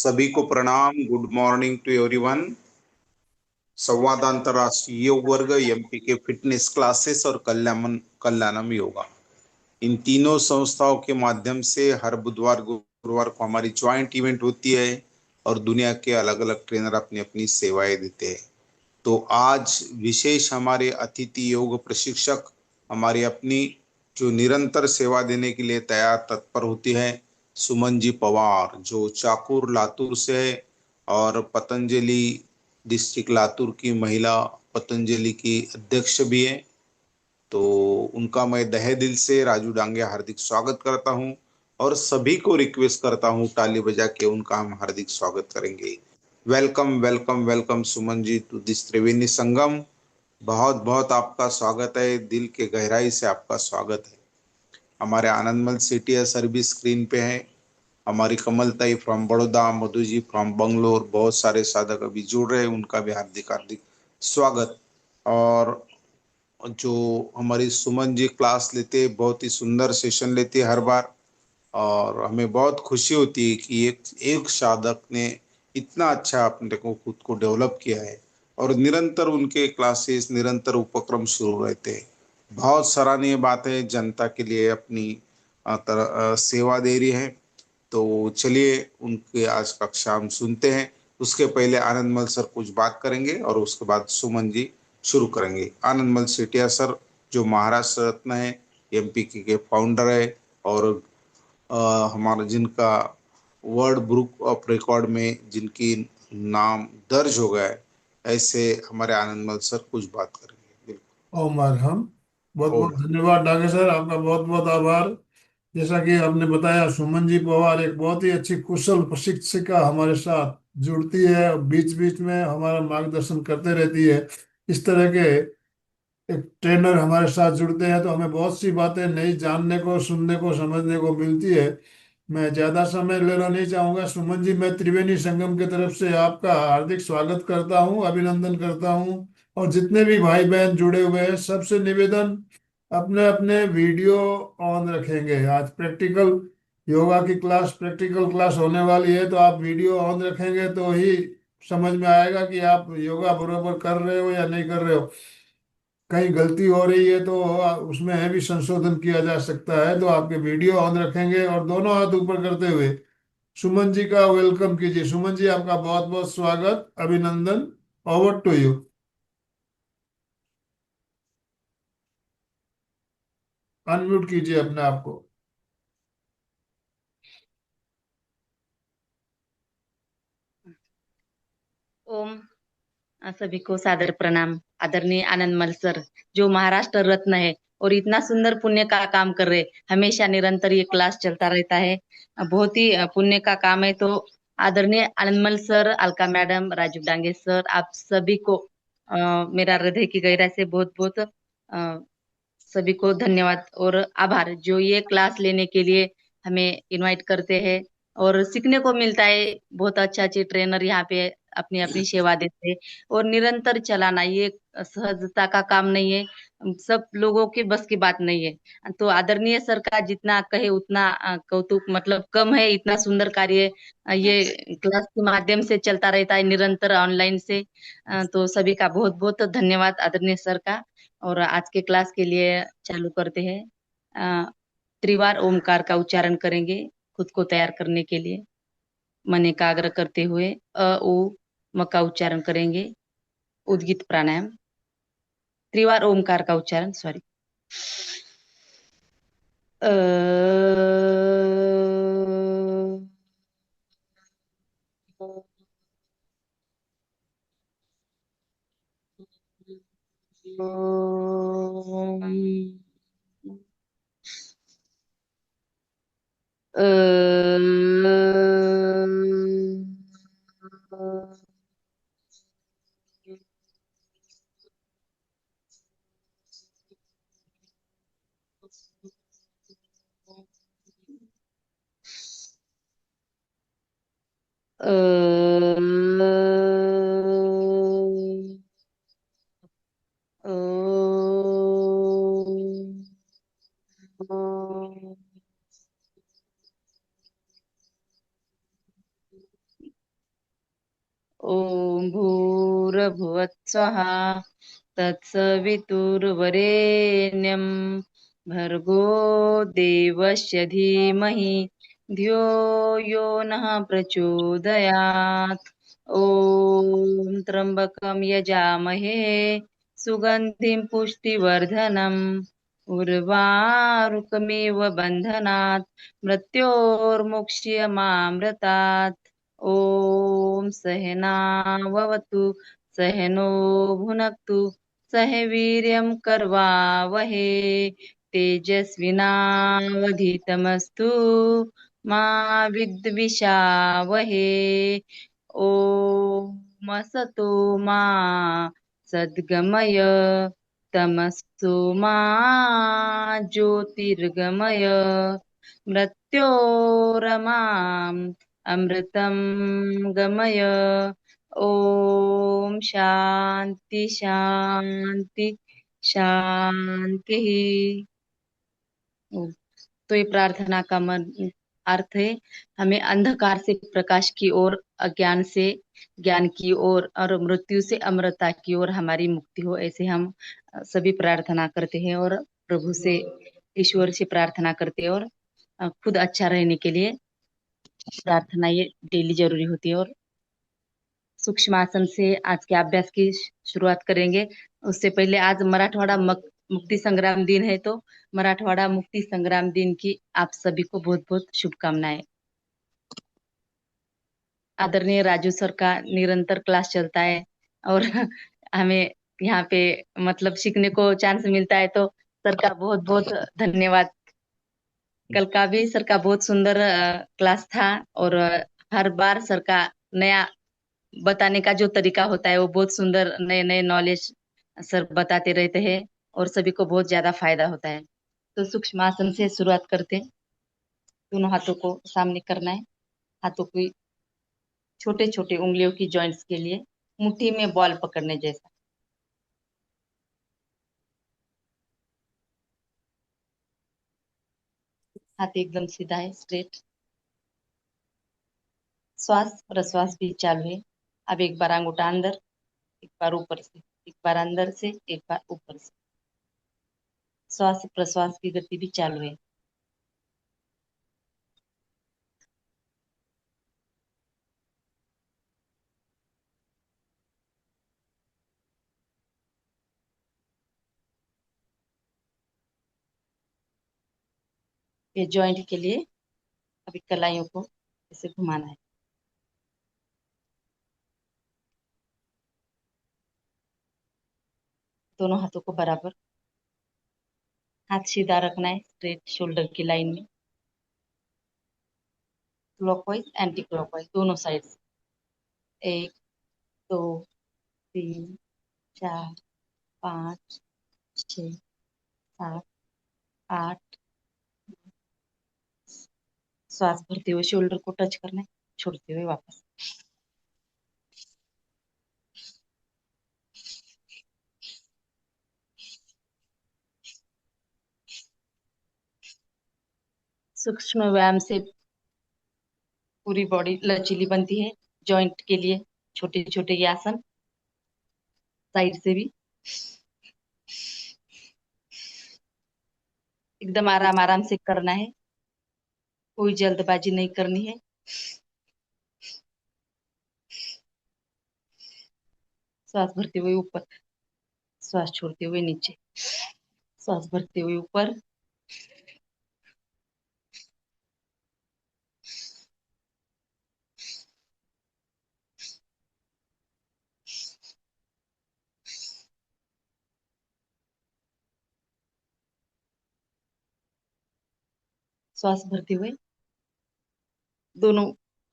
सभी को प्रणाम। Good morning to everyone. संवाद अंतर्राष्ट्रीय योग वर्ग, एमपी के फिटनेस क्लासेस और कल्याणम योगा, इन तीनों संस्थाओं के माध्यम से हर बुधवार गुरुवार को हमारी ज्वाइंट इवेंट होती है और दुनिया के अलग अलग ट्रेनर अपनी अपनी सेवाएं देते हैं। तो आज विशेष हमारे अतिथि योग प्रशिक्षक, हमारी अपनी जो निरंतर सेवा देने के लिए तैयार तत्पर होती है, सुमन जी पवार, जो चाकुर लातूर से है और पतंजलि डिस्ट्रिक्ट लातूर की महिला पतंजलि की अध्यक्ष भी है। तो उनका मैं तहे दिल से राजू डांगे हार्दिक स्वागत करता हूं और सभी को रिक्वेस्ट करता हूं ताली बजा के उनका हम हार्दिक स्वागत करेंगे। Welcome welcome welcome Suman ji to this Triveni Sangam. बहुत बहुत आपका स्वागत है, दिल के गहराई से आपका स्वागत है। हमारे आनंदमल सिटी सर्विस स्क्रीन पे है। हमारी कमलताई फ्रॉम बड़ौदा, मधु जी फ्रॉम बंगलोर, बहुत सारे साधक अभी जुड़ रहे हैं, उनका भी हार्दिक हार्दिक स्वागत। और जो हमारी सुमन जी क्लास लेते हैं, बहुत ही सुंदर सेशन लेते हैं हर बार, और हमें बहुत खुशी होती है कि एक एक साधक ने इतना अच्छा अपने को खुद को डेवलप किया है और निरंतर उनके क्लासेस, निरंतर उपक्रम शुरू रहते हैं। बहुत सराहनीय बात है, जनता के लिए अपनी सेवा दे रही है। तो चलिए उनके आज कक्षा हम सुनते हैं। उसके पहले आनंदमल सर कुछ बात करेंगे और उसके बाद सुमन जी शुरू करेंगे। आनंदमल सेठिया सर, जो महाराष्ट्र रत्न है, एमपी के फाउंडर है और हमारा जिनका वर्ल्ड बुक ऑफ रिकॉर्ड में जिनकी नाम दर्ज हो गया है, ऐसे हमारे आनंदमल सर कुछ बात करेंगे। बिल्कुल। ओमर हम बहुत ओ। बहुत धन्यवाद डाके सर, आपका बहुत बहुत आभार। जैसा कि आपने बताया, सुमन जी पवार एक बहुत ही अच्छी कुशल प्रशिक्षिका हमारे साथ जुड़ती है और बीच बीच में हमारा मार्गदर्शन करते रहती है। इस तरह के एक ट्रेनर हमारे साथ जुड़ते हैं तो हमें बहुत सी बातें नई जानने को, सुनने को, समझने को मिलती है। मैं ज्यादा समय लेना नहीं चाहूंगा। सुमन जी, मैं त्रिवेणी संगम की तरफ से आपका हार्दिक स्वागत करता हूं, अभिनंदन करता हूं। और जितने भी भाई बहन जुड़े हुए हैं, सबसे निवेदन, अपने अपने वीडियो ऑन रखेंगे। आज प्रैक्टिकल योगा की क्लास, प्रैक्टिकल क्लास होने वाली है, तो आप वीडियो ऑन रखेंगे तो ही समझ में आएगा कि आप योगा बरोबर कर रहे हो या नहीं कर रहे हो। कहीं गलती हो रही है तो उसमें है भी संशोधन किया जा सकता है। तो आपके वीडियो ऑन रखेंगे और दोनों हाथ ऊपर करते हुए सुमन जी का वेलकम कीजिए। सुमन जी, आपका बहुत बहुत स्वागत, अभिनंदन। Over to you. अनम्यूट कीजिए अपने आप को। ओम। सभी को सादर प्रणाम। आदरणीय आनंदमल सर, जो महाराष्ट्र रत्न है और इतना सुंदर पुण्य का काम कर रहे, हमेशा निरंतर ये क्लास चलता रहता है। बहुत ही पुण्य का काम है। तो आदरणीय Anandmal sir, Alka madam, Rajiv Dange sir, आप सभी को मेरा हृदय की गहराई से बहुत बहुत सभी को धन्यवाद और आभार, जो ये क्लास लेने के लिए हमें इनवाइट करते हैं और सीखने को मिलता है। बहुत अच्छा अच्छे ट्रेनर यहाँ पे अपनी अपनी सेवा देते हैं और निरंतर चलाना ये सहजता का काम नहीं है, सब लोगों के बस की बात नहीं है। तो आदरणीय सर का जितना कहे उतना कौतुक मतलब कम है। इतना सुंदर कार्य ये क्लास के माध्यम से चलता रहता है निरंतर ऑनलाइन से। तो सभी का बहुत बहुत धन्यवाद आदरणीय सर का। और आज के क्लास के लिए चालू करते हैं। त्रिवार ओमकार का उच्चारण करेंगे खुद को तैयार करने के लिए। मन एकाग्र करते हुए ओ म का उच्चारण करेंगे। उद्गीत प्राणायाम। त्रिवार ओमकार का उच्चारण, सॉरी। अ ॐ भूर्भुवत्स्वः तत्सवितुर्वरेण्यं भर्गो देवस्य धीमहि धियो यो नः प्रचोदयात् ॐ त्र्यम्बकं यजामहे सुगन्धिं पुष्टिवर्धनम् उर्वारुकमिव बन्धनात् मृत्योर्मुक्ष्यमामृतात् ॐ सहनाववतु सहनो भुनक्तु सह वीर्यं कर्वावहे तेजस्विनावधीतमस्तु मा विद्विषावहे ॐ असतो मा सद्गमय तमस्तु मा ज्योतिर्गमय मृत्योरमाम् अमृतं गमय ॐ शांति शांति शांति। तो ये प्रार्थना का अर्थ है, हमें अंधकार से प्रकाश की ओर, अज्ञान से ज्ञान की ओर और मृत्यु से अमरता की ओर हमारी मुक्ति हो, ऐसे हम सभी प्रार्थना करते हैं और प्रभु से, ईश्वर से प्रार्थना करते हैं और खुद अच्छा रहने के लिए प्रार्थना ये डेली जरूरी होती है। और सूक्ष्म आसन से आज के अभ्यास की शुरुआत करेंगे। उससे पहले आज मराठवाड़ा मुक्ति संग्राम दिन है, तो मराठवाड़ा मुक्ति संग्राम दिन की आप सभी को बहुत बहुत शुभकामनाएं। आदरणीय राजू सर का निरंतर क्लास चलता है और हमें यहाँ पे मतलब सीखने को चांस मिलता है, तो सर का बहुत बहुत धन्यवाद। कल का भी सर का बहुत सुंदर क्लास था और हर बार सर का नया बताने का जो तरीका होता है वो बहुत सुंदर, नए नए नॉलेज सर बताते रहते हैं और सभी को बहुत ज्यादा फायदा होता है। तो सूक्ष्म आसन से शुरुआत करते हैं। दोनों हाथों को सामने करना है, हाथों की छोटे छोटे उंगलियों की जॉइंट्स के लिए मुट्ठी में बॉल पकड़ने जैसा। हाथ एकदम सीधा है, स्ट्रेट। श्वास प्रश्वास भी चालू है। अब एक बार अंगूठा अंदर, एक बार ऊपर से, एक बार अंदर से, एक बार ऊपर से। श्वास प्रश्वास की गति भी चालू है। ये जॉइंट के लिए अभी कलाइयों को ऐसे घुमाना है। दोनों हाथों को बराबर, हाथ सीधा रखना है, स्ट्रेट शोल्डर की लाइन में। क्लॉकवाइज एंटी क्लॉकवाइज दोनों साइड से। 1 2 3 4 5 6 7 8। श्वास भरते हुए शोल्डर को टच करना है, छोड़ते हुए वापस। सूक्ष्म व्यायाम से पूरी बॉडी लचीली बनती है। जॉइंट के लिए छोटे छोटे ये आसन साइड से भी एकदम आराम आराम से करना है, कोई जल्दबाजी नहीं करनी है। श्वास भरते हुए ऊपर, श्वास छोड़ते हुए नीचे। श्वास भरते हुए ऊपर, श्वास भरते हुए दोनों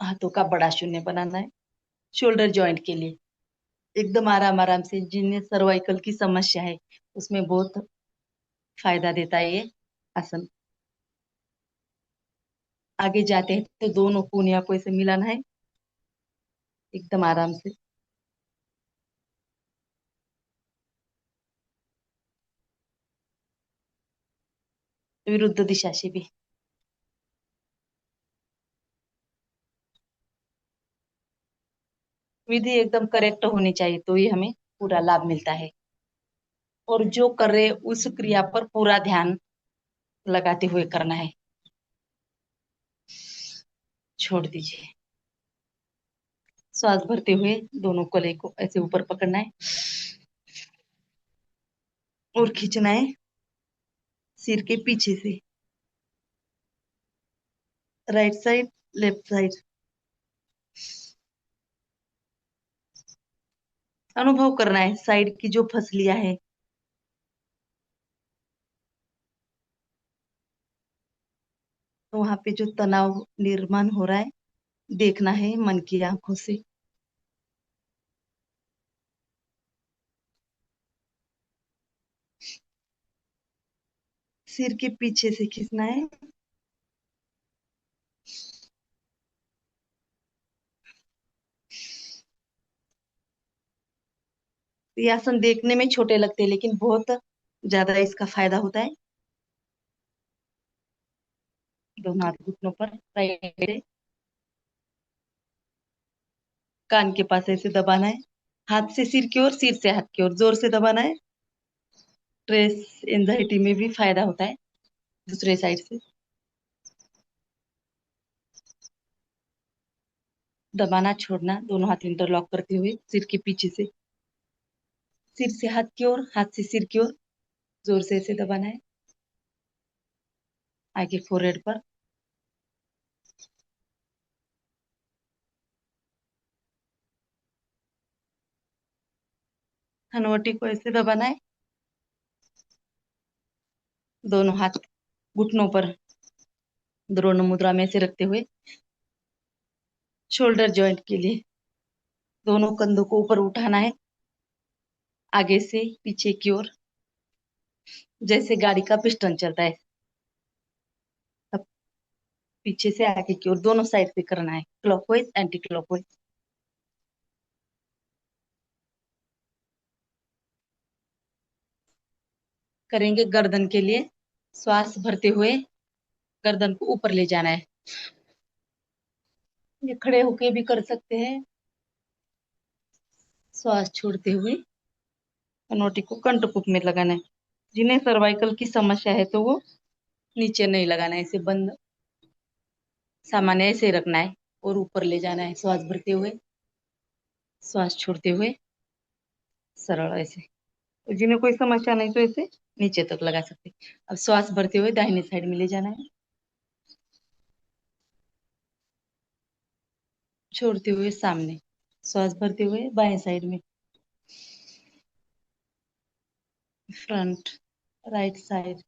हाथों का बड़ा शून्य बनाना है शोल्डर जॉइंट के लिए। एकदम आराम आराम से, जिन्हें सर्वाइकल की समस्या है उसमें बहुत फायदा देता है ये आसन। आगे जाते हैं तो दोनों कोहनियों को ऐसे मिलाना है एकदम आराम से। विरुद्ध दिशा से भी। विधि एकदम करेक्ट होनी चाहिए, तो ही हमें पूरा लाभ मिलता है। और जो कर रहे उस क्रिया पर पूरा ध्यान लगाते हुए करना है। छोड़ दीजिए। श्वास भरते हुए दोनों कलाई को ऐसे ऊपर पकड़ना है और खींचना है सिर के पीछे से, राइट साइड लेफ्ट साइड। अनुभव करना है साइड की जो फसलियां है, तो वहां पे जो तनाव निर्माण हो रहा है देखना है मन की आंखों से। सिर के पीछे से खींचना है। ये आसन देखने में छोटे लगते हैं लेकिन बहुत ज्यादा इसका फायदा होता है। दोनों हाथ घुटनों पर, राइट कान के पास ऐसे दबाना है, हाथ से सिर की ओर, सिर से हाथ की ओर जोर से दबाना है। स्ट्रेस एंजाइटी में भी फायदा होता है। दूसरे साइड से दबाना छोड़ना, दोनों हाथ इंटरलॉक करते हुए सिर के पीछे से, सिर से हाथ की ओर, हाथ से सिर की ओर जोर से ऐसे दबाना है। आगे फोरहेड पर, हनवटी को ऐसे दबाना है। दोनों हाथ घुटनों पर द्रोण मुद्रा में से रखते हुए शोल्डर जॉइंट के लिए दोनों कंधों को ऊपर उठाना है, आगे से पीछे की ओर, जैसे गाड़ी का पिस्टन चलता है। अब पीछे से आगे की ओर दोनों साइड से करना है, क्लॉकवाइज एंटी क्लॉकवाइज। करेंगे गर्दन के लिए। श्वास भरते हुए गर्दन को ऊपर ले जाना है। ये खड़े होके भी कर सकते हैं। श्वास छोड़ते हुए नोटी को कंठकुप में लगाना है। जिन्हें सर्वाइकल की समस्या है तो वो नीचे नहीं लगाना है, ऐसे बंद सामान्य ऐसे रखना है और ऊपर ले जाना है। श्वास भरते हुए, श्वास छोड़ते हुए सरल ऐसे। तो जिन्हें कोई समस्या नहीं तो ऐसे नीचे तक लगा सकते। अब श्वास भरते हुए दाहिने साइड में ले जाना है, छोड़ते हुए सामने। श्वास भरते हुए बाएं साइड में, फ्रंट, राइट साइड।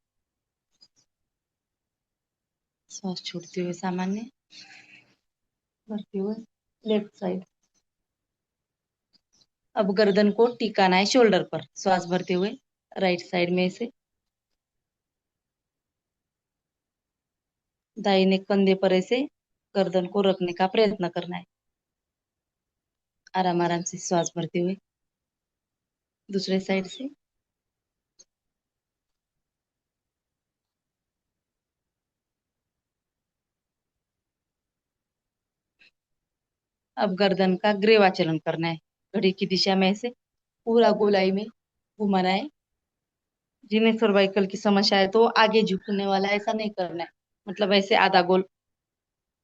श्वास छोड़ते हुए सामान्य, भरते हुए लेफ्ट साइड। अब गर्दन को टिकाना है शोल्डर पर। श्वास भरते हुए राइट साइड में से, दाहिने कंधे पर ऐसे गर्दन को रखने का प्रयत्न करना है। आराम आराम से श्वास भरते हुए दूसरे साइड से। अब गर्दन का ग्रीवाचलन करना है। घड़ी की दिशा में ऐसे पूरा गोलाई में घुमाना है। जिन्हें सर्वाइकल की समस्या है तो आगे झुकने वाला ऐसा नहीं करना है, मतलब ऐसे आधा गोल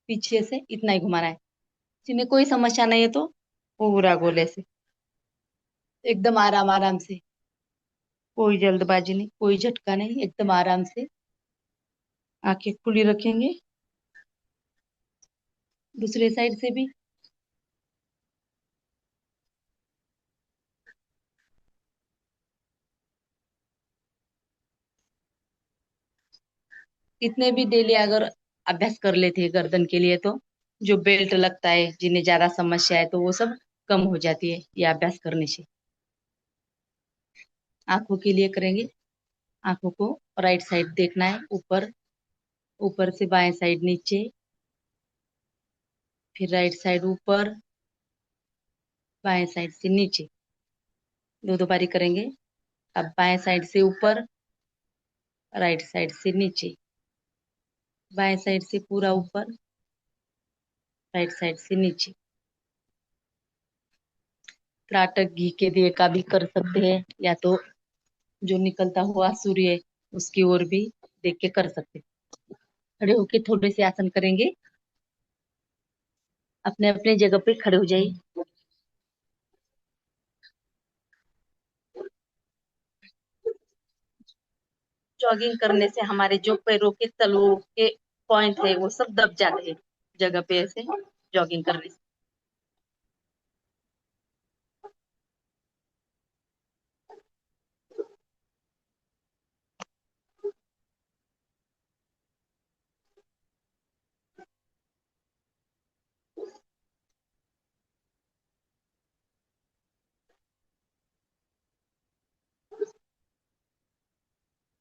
पीछे से इतना ही घुमाना है। जिन्हें कोई समस्या नहीं है तो पूरा गोल ऐसे एकदम आराम आराम से, कोई जल्दबाजी नहीं, कोई झटका नहीं, एकदम आराम से आंखें खुली रखेंगे। दूसरे साइड से भी इतने भी डेली अगर अभ्यास कर लेते हैं गर्दन के लिए तो जो बेल्ट लगता है, जिन्हें ज्यादा समस्या है तो वो सब कम हो जाती है ये अभ्यास करने से। आंखों के लिए करेंगे। आंखों को राइट साइड देखना है, ऊपर, ऊपर से बाएं साइड नीचे, फिर राइट साइड ऊपर, बाएं साइड से नीचे। दो दो बारी करेंगे। अब बाएं साइड से ऊपर, राइट साइड से नीचे, बाएं साइड से पूरा ऊपर, राइट साइड से नीचे। नाटक घी के दिए का भी कर सकते हैं, या तो जो निकलता हुआ सूर्य उसकी ओर भी देख के कर सकते हैं। खड़े होके थोड़े से आसन करेंगे। अपने अपने जगह पे खड़े हो जाइए। जॉगिंग करने से हमारे जो पैरों के तलुओं के पॉइंट है वो सब दब जाते हैं जगह पे, ऐसे जॉगिंग करने से।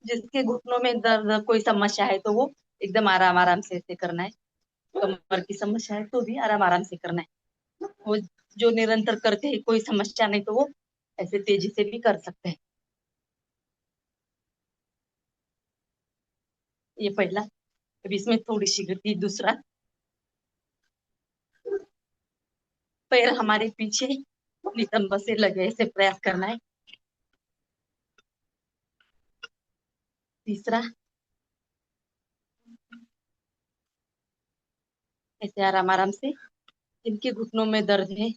जिसके घुटनों में दर्द कोई समस्या है तो वो एकदम आराम आराम से ऐसे करना है। कमर की समस्या है तो भी आराम आराम से करना है। वो जो निरंतर करते हैं कोई समस्या नहीं तो वो ऐसे तेजी से भी कर सकते हैं। ये पहला। अब इसमें थोड़ी सी गति। दूसरा, पैर हमारे पीछे नितंब से लगे ऐसे प्रयास करना है। तीसरा, ऐसे आराम आराम से। जिनके घुटनों में दर्द है,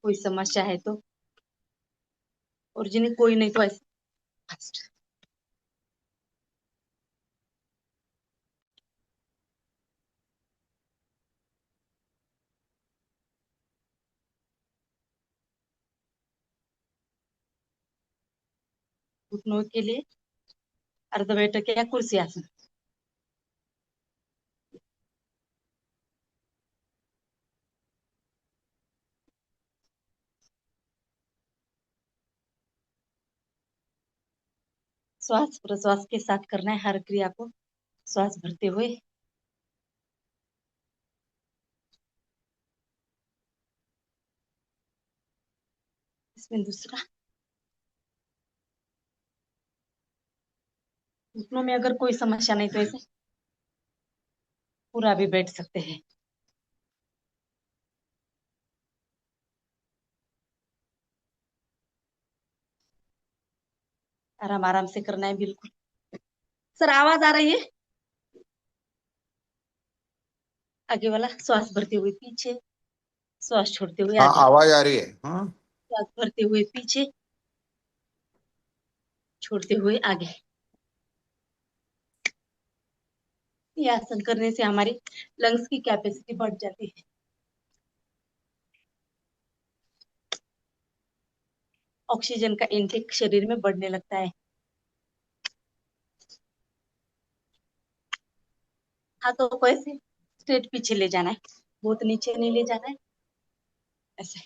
कोई समस्या है तो, और जिन्हें कोई नहीं तो ऐसे फास्ट। घुटनों के लिए अर्ध बैठक या कुर्सी आसन। श्वास प्रश्वास के साथ करना है हर क्रिया को, श्वास भरते हुए। इसमें दूसरा, घुटनों में अगर कोई समस्या नहीं तो ऐसे पूरा भी बैठ सकते हैं। आराम आराम से करना है बिल्कुल। सर आवाज आ रही है? आगे वाला, श्वास भरते हुए पीछे, श्वास छोड़ते हुए हाँ, आगे, आवाज आ रही है। हाँ, श्वास भरते हुए पीछे, छोड़ते हुए आगे। ये आसन करने से हमारी लंग्स की कैपेसिटी बढ़ जाती है। ऑक्सीजन का इनटेक शरीर में बढ़ने लगता है। हाथों को ऐसे स्ट्रेट पीछे ले जाना है, बहुत नीचे नहीं ले जाना है, ऐसे।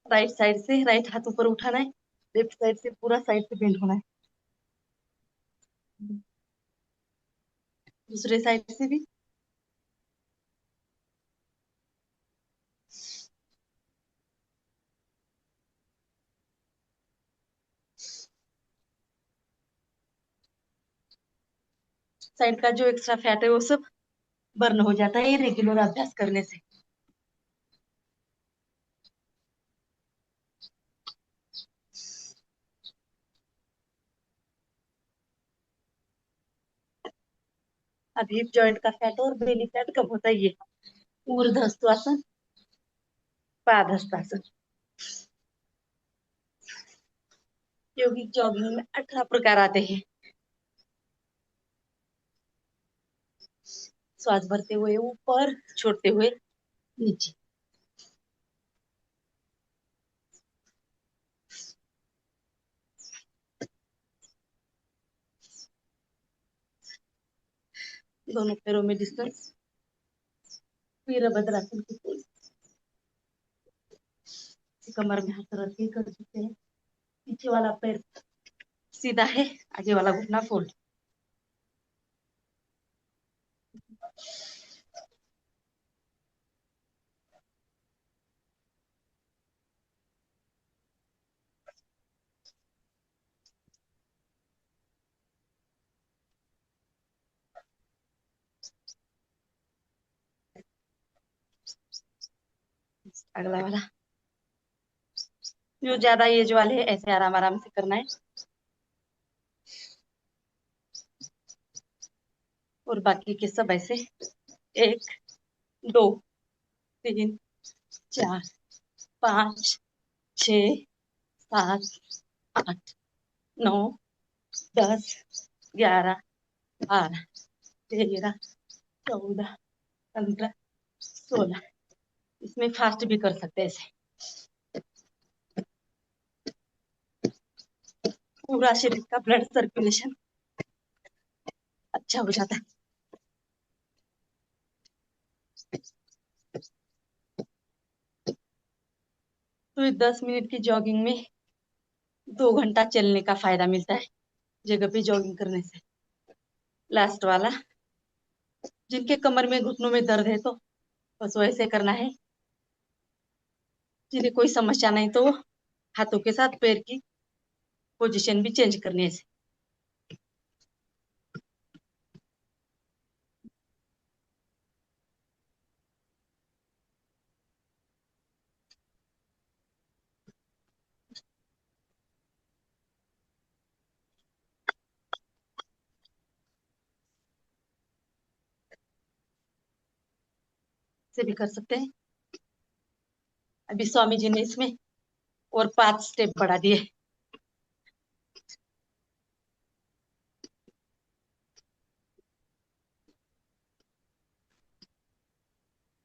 राइट साइड से राइट हाथ ऊपर उठाना है, लेफ्ट साइड से पूरा साइड से बेंड होना है। दूसरे साइड से भी। साइड का जो एक्स्ट्रा फैट है वो सब बर्न हो जाता है ये रेगुलर अभ्यास करने से। अब हिप जॉइंट का फैट और बेली फैट कब होता है ये। ऊर्ध्वस्तासन, पादहस्तासन। योगिक जॉगिंग में 18 प्रकार आते हैं। श्वास भरते हुए ऊपर, छोड़ते हुए नीचे। दोनों पैरों में डिस्टेंस। वीरभद्रासन की पोज। कमर में हाथ रख के कर सकते हैं। पीछे वाला पैर सीधा है, आगे वाला घुटना फोल्ड। अगला वाला जो ज्यादा एज वाले है ऐसे आराम आराम से करना है। और बाकी के सब ऐसे 1 2 3 4 5 6 7 8 9 10 11 12 13 14 15 16। इसमें फास्ट भी कर सकते हैं ऐसे। पूरा शरीर का ब्लड सर्कुलेशन अच्छा हो जाता है। तो 10 मिनट की जॉगिंग में 2 घंटा चलने का फायदा मिलता है जगह पे जॉगिंग करने से। लास्ट वाला जिनके कमर में घुटनों में दर्द है तो बस वैसे करना है। जिन्हें कोई समस्या नहीं तो हाथों के साथ पैर की पोजीशन भी चेंज करनी है। से भी कर सकते हैं। अभी स्वामी जी ने इसमें और 5 स्टेप बढ़ा दिए।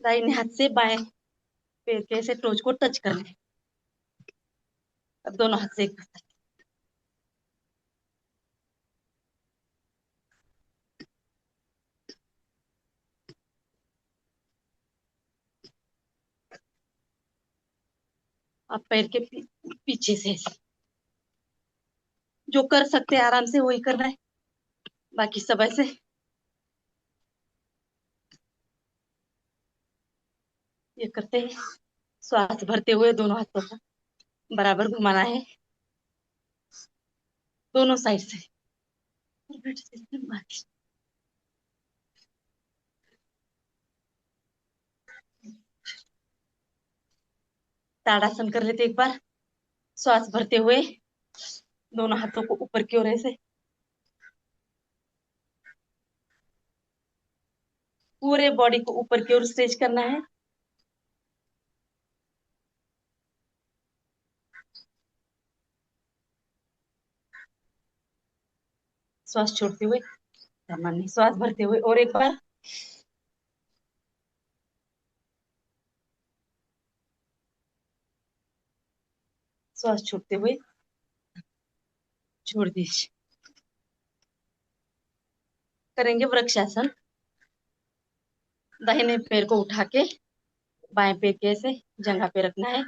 दाहिने हाथ से बाएं पैर के ऐसे टोच को टच करना है। अब दोनों हाथ से एक करते हैं। आप पैर के पीछे से ऐसे जो कर सकते हैं आराम से वही करना है। बाकी सब ऐसे ये करते हैं। श्वास भरते हुए दोनों हाथों को बराबर घुमाना है दोनों साइड से। ताड़ासन कर लेते एक बार। श्वास भरते हुए दोनों हाथों को ऊपर की ओर ऐसे पूरे बॉडी को ऊपर की ओर स्ट्रेच करना है। श्वास छोड़ते हुए सामान्य श्वास भरते हुए और एक बार। श्वास छोड़ते हुए छोड़ दीजिए। करेंगे वृक्षासन। दाहिने पैर को उठा के बाएं पैर के ऐसे जंघा पे रखना है।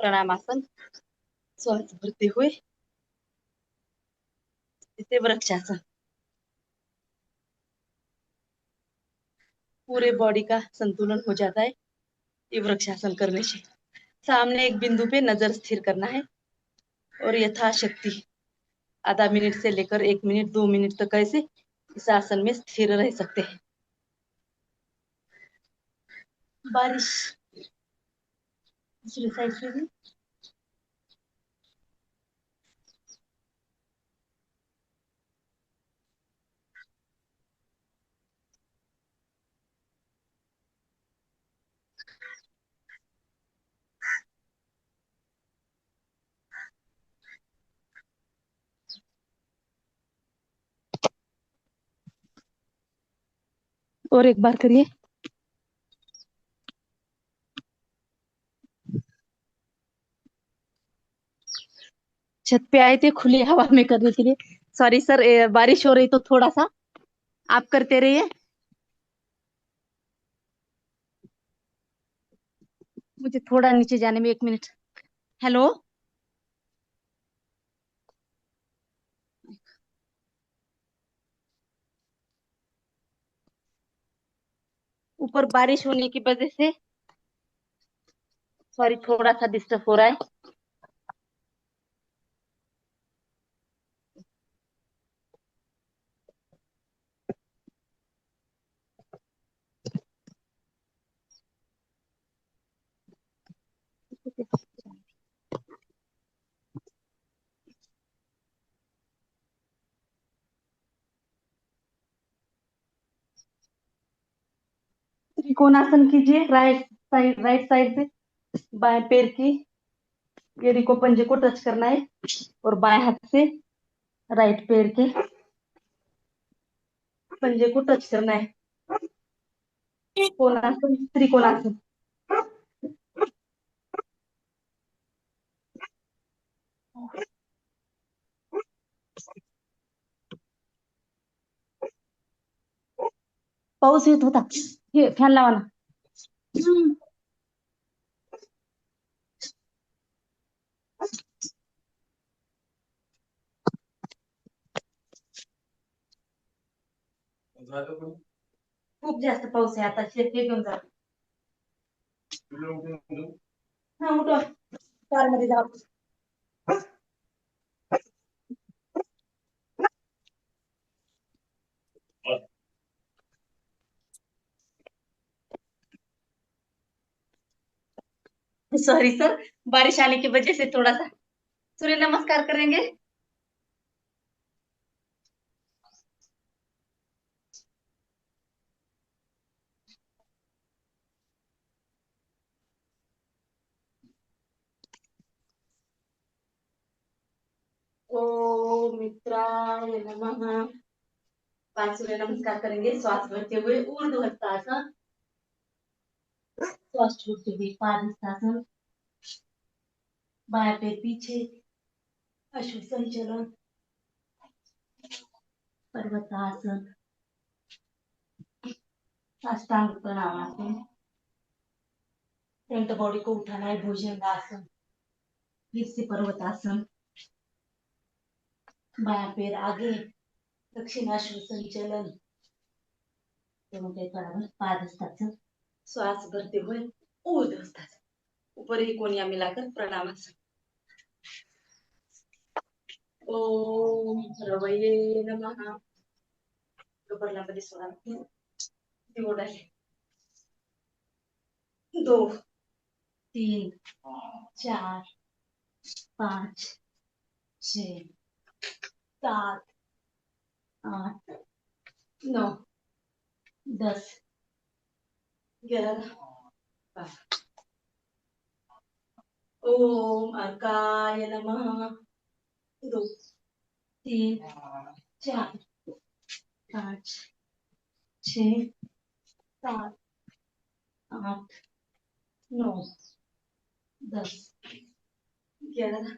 प्रणामासन। श्वास भरते हुए इसे वृक्षासन। पूरे बॉडी का संतुलन हो जाता है ये वृक्षासन करने से। सामने एक बिंदु पे नजर स्थिर करना है और यथाशक्ति आधा मिनट से लेकर 1 मिनट 2 मिनट तक ऐसे इस आसन में स्थिर रह सकते हैं। बारिश दूसरी साइड से भी। और एक बार करिए। छत पे आए थे खुली हवा में करने के लिए। सॉरी सर, बारिश हो रही तो थोड़ा सा आप करते रहिए। मुझे थोड़ा नीचे जाने में 1 मिनट। हेलो। ऊपर बारिश होने की वजह से सॉरी थोड़ा सा डिस्टर्ब हो रहा है। त्रिकोणासन कीजिए राइट साइड से। बाएं पैर की एड़ी को, पंजे को टच करना है और बाएं हाथ से राइट पैर के पंजे को टच करना है। कोणासन, त्रिकोणासन। पाऊस येत होता, हे फॅन लावा ना। खूप जास्त पाऊस आहे आता, शेती घेऊन जा। हा उठवा, कार मध्ये जा। सॉरी सर, बारिश आने की वजह से थोड़ा सा सूर्य नमस्कार करेंगे। ओम मित्राय नमः। 5 सूर्य नमस्कार करेंगे, श्वास भरते हुए ऊर्ध्व हस्तासन, श्वास छोड़ते हुए पादहस्तासन, बायां पैर पीछे, अश्व संचलन, पर्वतासन, साष्टांग प्रणामासन, फ्रंट बॉडी को उठाना है, भुजंगासन, फिर से पर्वतासन, बायां पैर आगे, दक्षिणाश्व संचलन, दोनों पैर बराबर, पादहस्तासन, श्वास भरते हुए ऊर्ध्व हस्तासन, ऊपर ही कोनिया मिलाकर प्रणामासन। ओम रवये नमः। गबरला सोडा, दिवडाले 2 3 4 5 6 7 8 9 10 11 12। ओम अर्काय नमः। 2 3 4 5 6 7 8 9 10 11।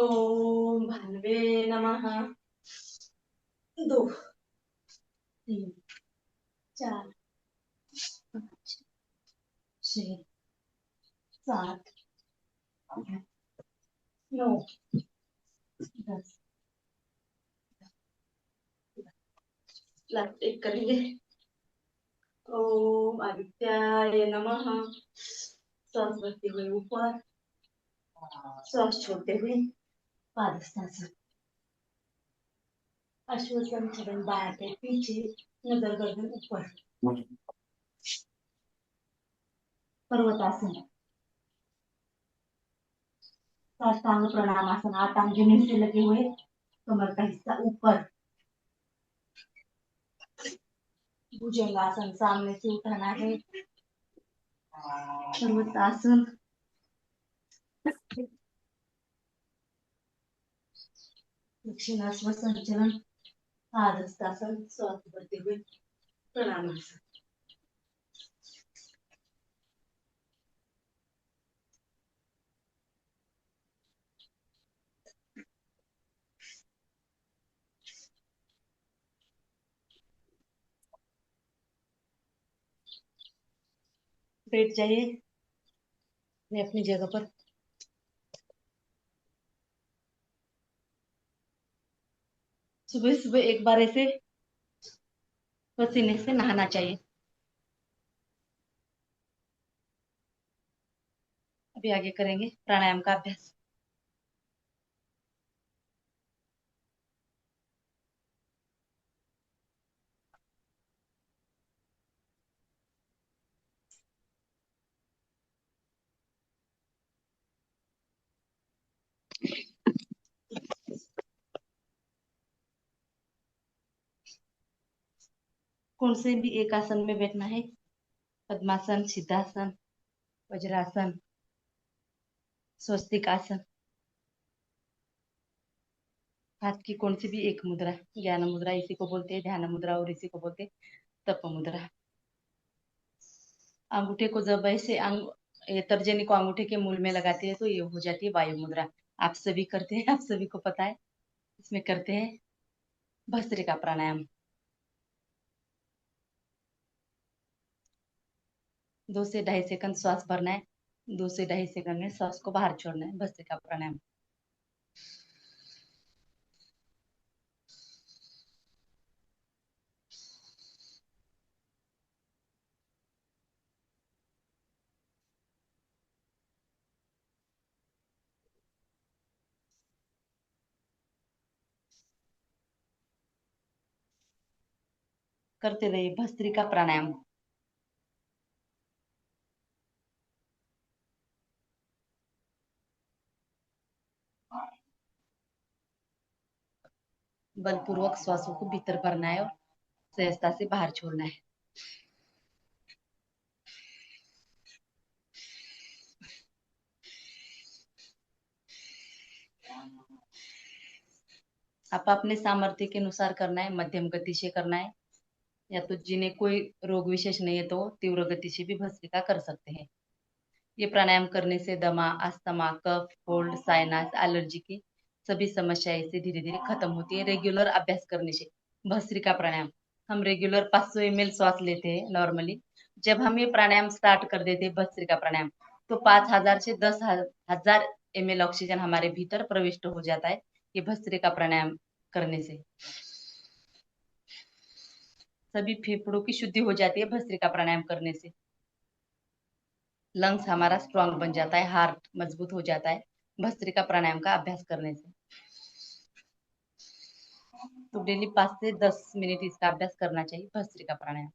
ओम भानवे नमः। 2 3 4 5 6 7 8 9 10। लास्ट एक करेंगे। ओम आदित्याय नमः। श्वास भरते हुए ऊपर, श्वास छोड़ते हुए पादहस्तासन, अश्व संचलन, बायां पैर पीछे, नजर गर्दन ऊपर, पर्वतासन, साष्टांग प्रणामासन, 8 टांग जमीन से लगे हुए, कमर का हिस्सा ऊपर, भुजंगासन, सामने से उठाना है, पर्वतासन, दक्षिणाश्व संचलन, पादहस्तासन, श्वास भरते हुए प्रणामासन। बैठ जाइए अपनी जगह पर। सुबह सुबह एक बार ऐसे पसीने से नहाना चाहिए। अभी आगे करेंगे प्राणायाम का अभ्यास। कौन से भी एक आसन में बैठना है। पद्मासन, सिद्धासन, वज्रासन, स्वस्तिक आसन। हाथ की कौन सी भी एक मुद्रा, ज्ञान मुद्रा इसी को बोलते हैं, ध्यान मुद्रा और इसी को बोलते हैं तप मुद्रा। अंगूठे को जब ऐसे ये तर्जनी को अंगूठे के मूल में लगाते हैं तो ये हो जाती है वायु मुद्रा। आप सभी करते हैं, आप सभी को पता है। इसमें करते हैं भस्त्रिका प्राणायाम। 2 से 2.5 सेकंड श्वास भरना है, 2 से 2.5 सेकंड में श्वास को बाहर छोड़ना है। भस्त्रिका प्राणायाम। करते रहिए भस्त्रिका प्राणायाम। बलपूर्वक श्वासों को भीतर भरना है और सहजता से बाहर छोड़ना है। आप अपने सामर्थ्य के अनुसार करना है, मध्यम गति से करना है, या तो जिन्हें कोई रोग विशेष नहीं है तो तीव्र गति से भी भस्त्रिका कर सकते हैं। ये प्राणायाम करने से दमा, अस्थमा, कफ, कोल्ड, साइनस, एलर्जी की सभी समस्याएं से धीरे धीरे खत्म होती है रेगुलर अभ्यास करने से। भस्त्रिका प्राणायाम हम रेगुलर 500 ml श्वास लेते हैं नॉर्मली। जब हम ये प्राणायाम स्टार्ट कर देते हैं भस्त्रिका प्राणायाम, तो 5000 से 10,000 ml ऑक्सीजन हमारे भीतर प्रविष्ट हो जाता है ये भस्त्रिका प्राणायाम करने से। सभी फेफड़ों की शुद्धि हो जाती है भस्त्रिका प्राणायाम करने से। लंग्स हमारा स्ट्रांग बन जाता है, हार्ट मजबूत हो जाता है भस्त्रिका प्राणायाम का अभ्यास करने से। तो डेली 5 से 10 मिनट इसका अभ्यास करना चाहिए भस्त्रिका प्राणायाम।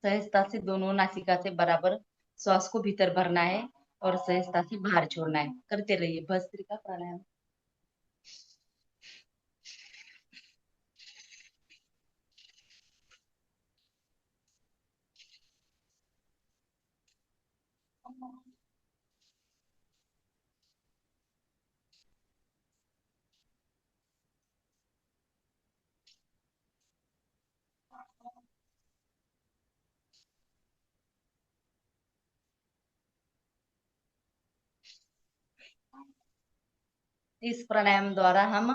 सहजता से दोनों नासिका से बराबर श्वास को भीतर भरना है और सहजता से बाहर छोड़ना है। करते रहिए भस्त्रिका प्राणायाम। इस प्राणायाम द्वारा हम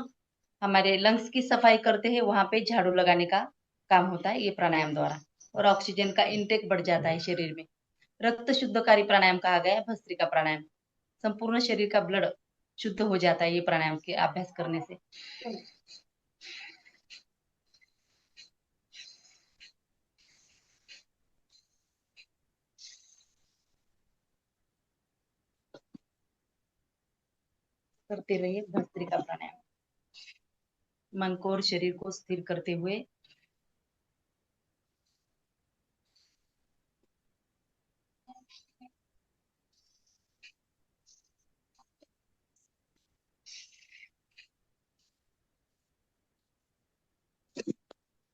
हमारे लंग्स की सफाई करते हैं, वहां पे झाड़ू लगाने का काम होता है ये प्राणायाम द्वारा, और ऑक्सीजन का इंटेक बढ़ जाता है शरीर में। रक्त शुद्धकारी प्राणायाम कहा गया है भस्त्रिका प्राणायाम। संपूर्ण शरीर का ब्लड शुद्ध हो जाता है ये प्राणायाम के अभ्यास करने से। करते रहिए भस्त्रिका प्राणायाम। मन को और शरीर को स्थिर करते हुए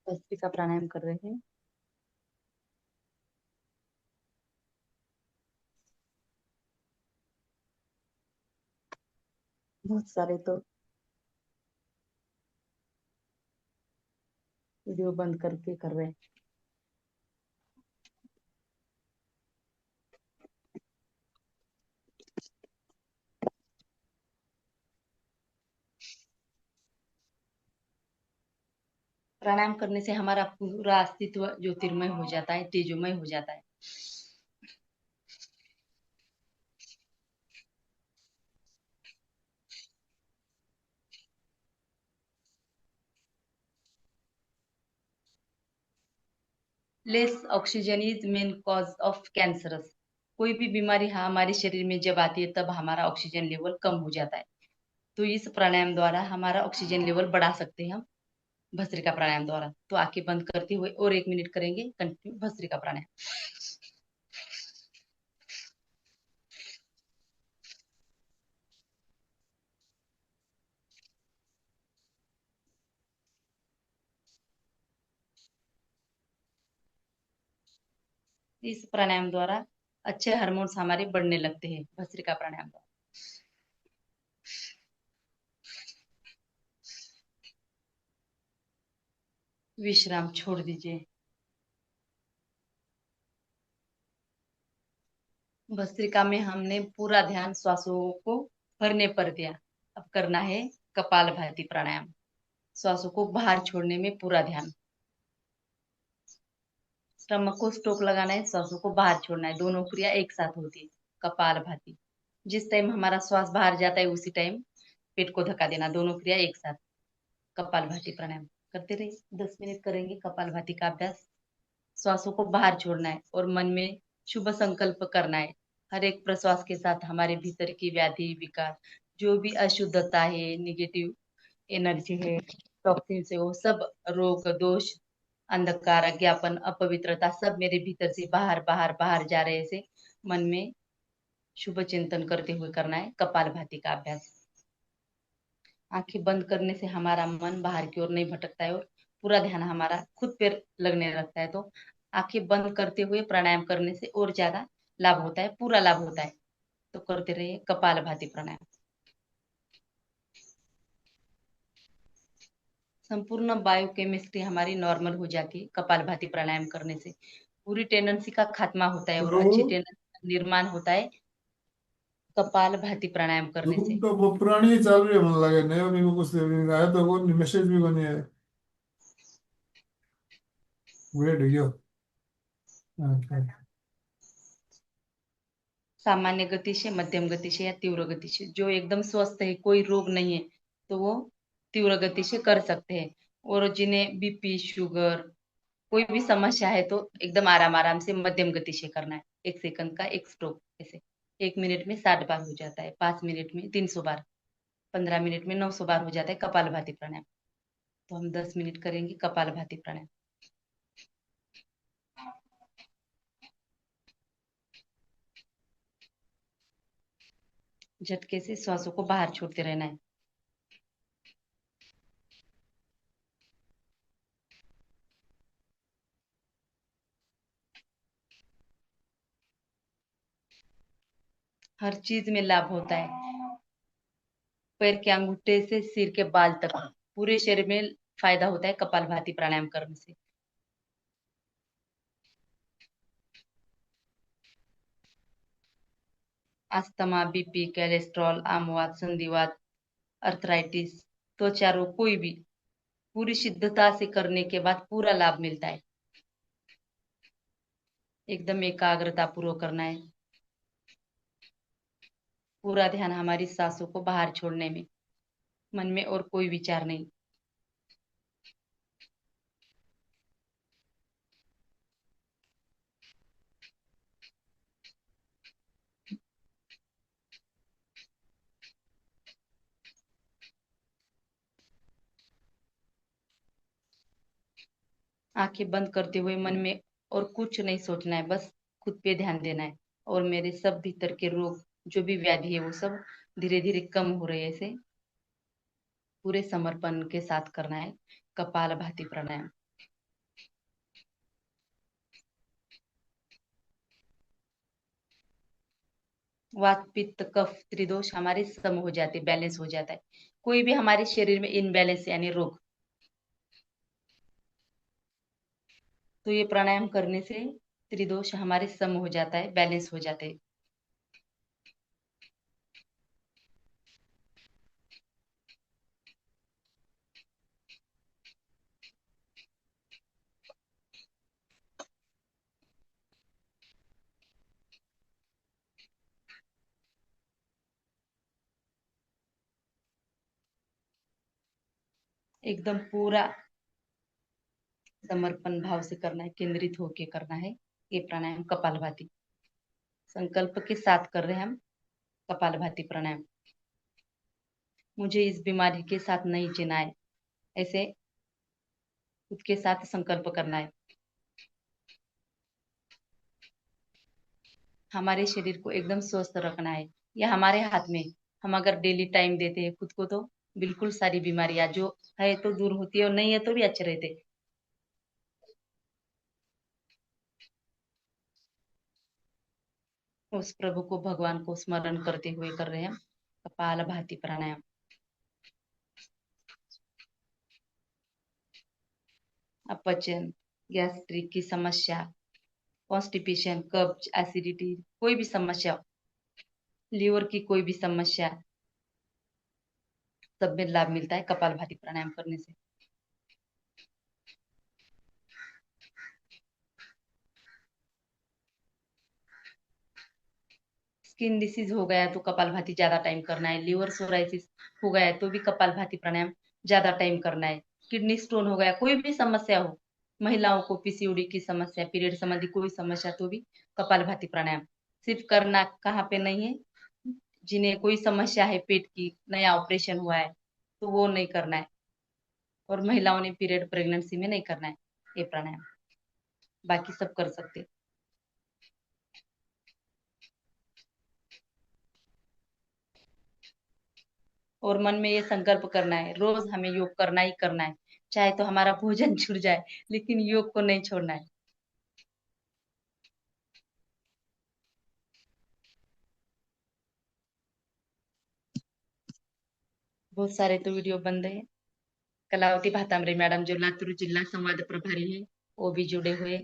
भस्त्रिका प्राणायाम कर रहे हैं। बहुत सारे तो वीडियो बंद करके कर रहे हैं। प्राणायाम करने से हमारा पूरा अस्तित्व ज्योतिर्मय हो जाता है, तेजोमय हो जाता है। Less oxygen is main cause of cancerous. कोई भी बीमारी हमारे शरीर में जब आती है तब हमारा ऑक्सीजन लेवल कम हो जाता है। तो इस प्राणायाम द्वारा हमारा ऑक्सीजन लेवल बढ़ा सकते हैं हम, भस्त्रिका प्राणायाम द्वारा। तो आंखें बंद करते हुए और 1 मिनट करेंगे कंटिन्यू भस्त्रिका प्राणायाम। इस प्राणायाम द्वारा अच्छे हार्मोन्स हमारे बढ़ने लगते हैं, भस्त्रिका प्राणायाम द्वारा। विश्राम छोड़ दीजिए। भस्त्रिका में हमने पूरा ध्यान श्वासों को भरने पर दिया। अब करना है कपालभाति प्राणायाम। श्वासों को बाहर छोड़ने में पूरा ध्यान। स्टमक को स्टोक लगाना है, श्वासों को बाहर छोड़ना है। दोनों क्रिया एक साथ होती है। कपालभाति, जिस टाइम हमारा श्वास बाहर जाता है उसी टाइम पेट को धक्का देना। दोनों क्रिया एक साथ। कपालभाति प्राणायाम करते रहिए। 10 मिनट करेंगे कपालभाति का अभ्यास। श्वासों को बाहर छोड़ना है और मन में शुभ संकल्प करना है। हर एक प्रश्वास के साथ हमारे भीतर की व्याधि, विकार, जो भी अशुद्धता है, निगेटिव एनर्जी है, टॉक्सिन से, वो सब रोग दोष, अंधकार, अज्ञापन, अपवित्रता सब मेरे भीतर से बाहर बाहर बाहर जा रहे से मन में शुभ चिंतन करते हुए करना है कपालभाति का अभ्यास। आंखें बंद करने से हमारा मन बाहर की ओर नहीं भटकता है और पूरा ध्यान हमारा खुद पे लगने लगता है। तो आंखें बंद करते हुए प्राणायाम करने से और ज्यादा लाभ होता है, पूरा लाभ होता है। तो करते रहिए कपालभाति प्राणायाम। संपूर्ण बायोकेमिस्ट्री हमारी नॉर्मल हो जाती है कपालभाति प्राणायाम करने से। पूरी टेंडेंसी का खात्मा होता है और अच्छी रूम टेंडेंसी का निर्माण होता है कपालभाति प्राणायाम करने रूम से। तो वो पुरानी ही चल रही है, मन लगे नया भी कुछ आया तो वो मैसेज भी बने है। वेट गयो। सामान्य गति से, मध्यम गति से या तीव्र गति से। जो एकदम स्वस्थ है, कोई रोग नहीं है, तो वो तीव्र गति से कर सकते हैं। और जिन्हें बीपी, शुगर, कोई भी समस्या है तो एकदम आराम आराम से मध्यम गति से करना है। 1 सेकंड का एक स्ट्रोक ऐसे। 1 मिनट में 60 बार हो जाता है, 5 मिनट में 300 बार, 15 मिनट में 900 बार हो जाता है कपालभाति प्राणायाम। तो हम 10 मिनट करेंगे कपालभाति प्राणायाम। झटके से श्वासों को बाहर छोड़ते रहना है। हर चीज में लाभ होता है। पैर के अंगूठे से सिर के बाल तक पूरे शरीर में फायदा होता है कपालभाति प्राणायाम करने से। अस्थमा, बीपी, कोलेस्ट्रॉल, आमवात, संधिवात, अर्थराइटिस, त्वचा रोग, कोई भी पूरी सिद्धता से करने के बाद पूरा लाभ मिलता है। एकदम एकाग्रता पूर्वक करना है। पूरा ध्यान हमारी सांसों को बाहर छोड़ने में, मन में और कोई विचार नहीं। आंखें बंद करते हुए मन में और कुछ नहीं सोचना है, बस खुद पे ध्यान देना है। और मेरे सब भीतर के रोग, जो भी व्याधि है, वो सब धीरे धीरे कम हो रहे हैं। ऐसे पूरे समर्पण के साथ करना है कपालभाति प्राणायाम। वात, पित्त, कफ, त्रिदोष हमारे सम हो जाते, बैलेंस हो जाता है। कोई भी हमारे शरीर में इनबैलेंस यानी रोग, तो ये प्राणायाम करने से त्रिदोष हमारे सम हो जाता है, बैलेंस हो जाते हैं। एकदम पूरा समर्पण भाव से करना है, केंद्रित होके करना है ये प्राणायाम कपालभाति। संकल्प के साथ कर रहे हैं हम कपालभाति प्राणायाम। मुझे इस बीमारी के साथ नहीं जीना है, ऐसे खुद के साथ संकल्प करना है। हमारे शरीर को एकदम स्वस्थ रखना है, यह हमारे हाथ में। हम अगर डेली टाइम देते हैं खुद को तो बिल्कुल सारी बीमारियां जो है तो दूर होती है और नहीं है तो भी अच्छे रहते। उस प्रभु को, भगवान को स्मरण करते हुए कर रहे हैं कपालभाति प्राणायाम। अपचन, गैस्ट्रिक की समस्या, कॉन्स्टिपेशन, कब्ज, एसिडिटी, कोई भी समस्या, लीवर की कोई भी समस्या, सब में लाभ मिलता है कपालभाति प्राणायाम करने से। स्किन डिसीज हो गया तो कपालभाति ज्यादा टाइम करना है। लिवर सोराइसिस हो गया है तो भी कपालभाति प्राणायाम ज्यादा टाइम करना है। किडनी स्टोन हो गया, कोई भी समस्या हो, महिलाओं को पीसीओडी की समस्या, पीरियड संबंधी कोई समस्या, तो भी कपालभाति प्राणायाम। सिर्फ करना कहाँ पे नहीं है, जिन्हें कोई समस्या है पेट की, नया ऑपरेशन हुआ है तो वो नहीं करना है, और महिलाओं ने पीरियड प्रेगनेंसी में नहीं करना है ये प्राणायाम, बाकी सब कर सकते। और मन में ये संकल्प करना है रोज हमें योग करना ही करना है, चाहे तो हमारा भोजन छूट जाए लेकिन योग को नहीं छोड़ना है। बहुत सारे तो वीडियो बंद है। कलावती भाताम्रे मैडम जो लातूर जिला संवाद प्रभारी है वो भी जुड़े हुए,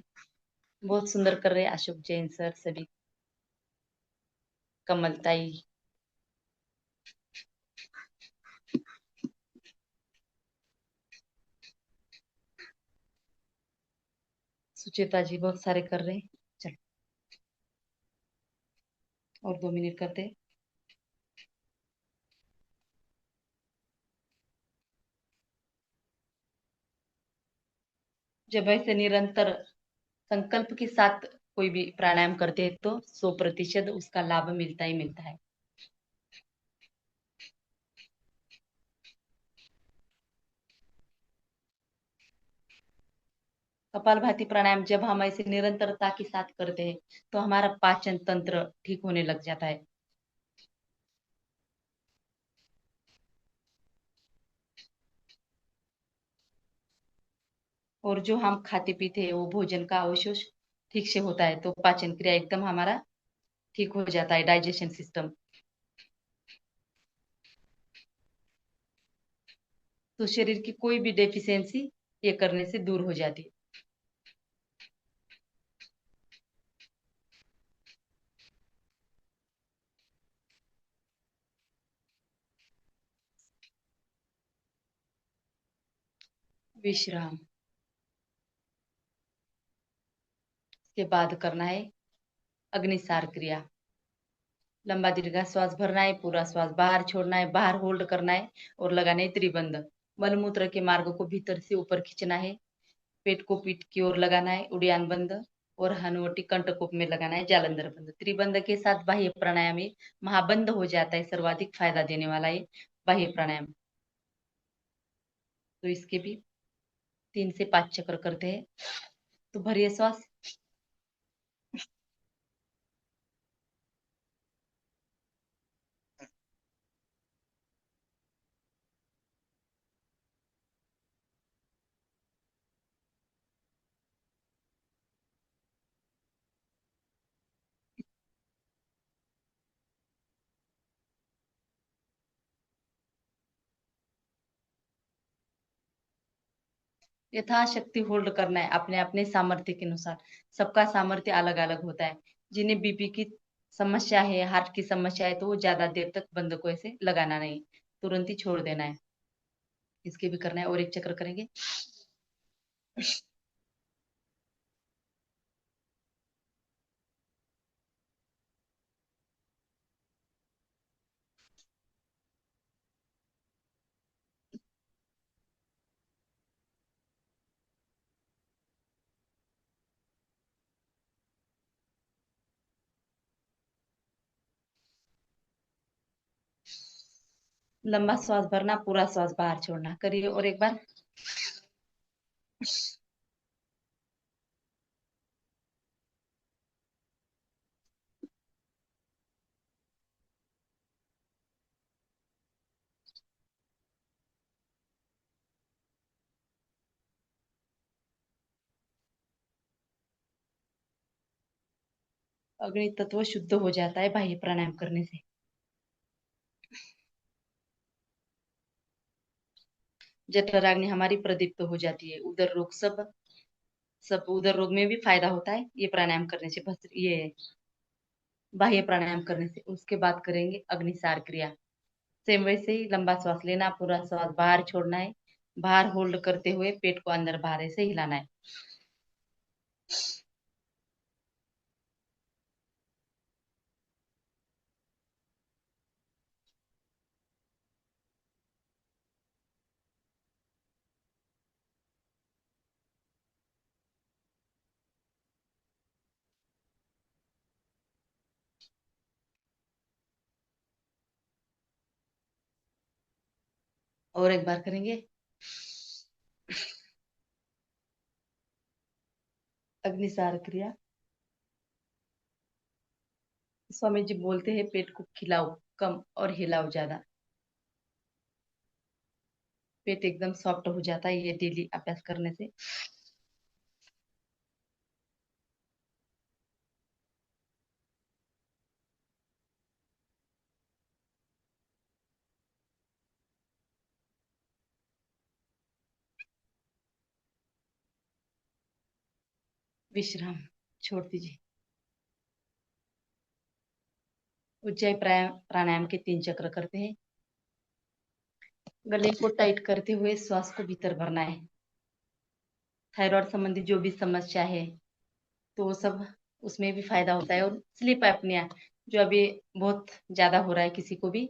बहुत सुंदर कर रहे हैं। अशोक जैन सर, सभी, कमलताई, सुचेता जी, बहुत सारे कर रहे हैं। चल और 2 मिनट करते हैं। जब ऐसे निरंतर संकल्प के साथ कोई भी प्राणायाम करते हैं तो 100% उसका लाभ मिलता ही मिलता है। कपालभाति प्राणायाम जब हम ऐसे निरंतरता के साथ करते हैं तो हमारा पाचन तंत्र ठीक होने लग जाता है। और जो हम खाते पीते हैं वो भोजन का अवशोष ठीक से होता है तो पाचन क्रिया एकदम हमारा ठीक हो जाता है, डाइजेशन सिस्टम। तो शरीर की कोई भी डेफिशिएंसी ये करने से दूर हो जाती है। विश्राम के बाद करना है अग्निसार क्रिया। लंबा दीर्घा श्वास भरना है, पूरा श्वास बाहर छोड़ना है, बाहर होल्ड करना है और लगाना है त्रिबंध। मलमूत्र के मार्ग को भीतर से ऊपर खींचना है, पेट को पीठ की ओर लगाना है, उड़ियान बंद, और हनुवटी कंठकोप में लगाना है जालंधर बंद। त्रिबंध के साथ बाह्य प्राणायाम ये महाबंद हो जाता है, सर्वाधिक फायदा देने वाला है बाह्य प्राणायाम। तो इसके भी 3 से 5 चक्र करते हैं। तो भरिए श्वास, यथाशक्ति होल्ड करना है अपने अपने सामर्थ्य के अनुसार। सबका सामर्थ्य अलग अलग होता है। जिन्हें बीपी की समस्या है, हार्ट की समस्या है, तो वो ज्यादा देर तक बंद को ऐसे लगाना नहीं, तुरंत ही छोड़ देना है। इसके भी करना है और एक चक्र करेंगे। लंबा श्वास भरना, पूरा श्वास बाहर छोड़ना। करिए और एक बार। अग्नि तत्व शुद्ध हो जाता है बाह्य प्राणायाम करने से। जठराग्नि हमारी प्रदीप्त हो जाती है। उदर रोग सब सब उदर रोग में भी फायदा होता है ये प्राणायाम करने से, ये बाह्य प्राणायाम करने से। उसके बाद करेंगे अग्निसार क्रिया। सेम वैसे ही लंबा श्वास लेना, पूरा श्वास बाहर छोड़ना है। बाहर होल्ड करते हुए पेट को अंदर बाहर ऐसे हिलाना है। और एक बार करेंगे अग्निसार क्रिया। स्वामी जी बोलते हैं पेट को खिलाओ कम और हिलाओ ज्यादा। पेट एकदम सॉफ्ट हो जाता है ये डेली अभ्यास करने से। विश्राम छोड़ दीजिए। उज्जैय प्राणायाम के 3 चक्र करते हैं। गले को टाइट करते हुए श्वास को भीतर भरना है। थायराइड संबंधी जो भी समस्या है तो वो सब उसमें भी फायदा होता है। और स्लीप एपनिया जो अभी बहुत ज्यादा हो रहा है किसी को भी,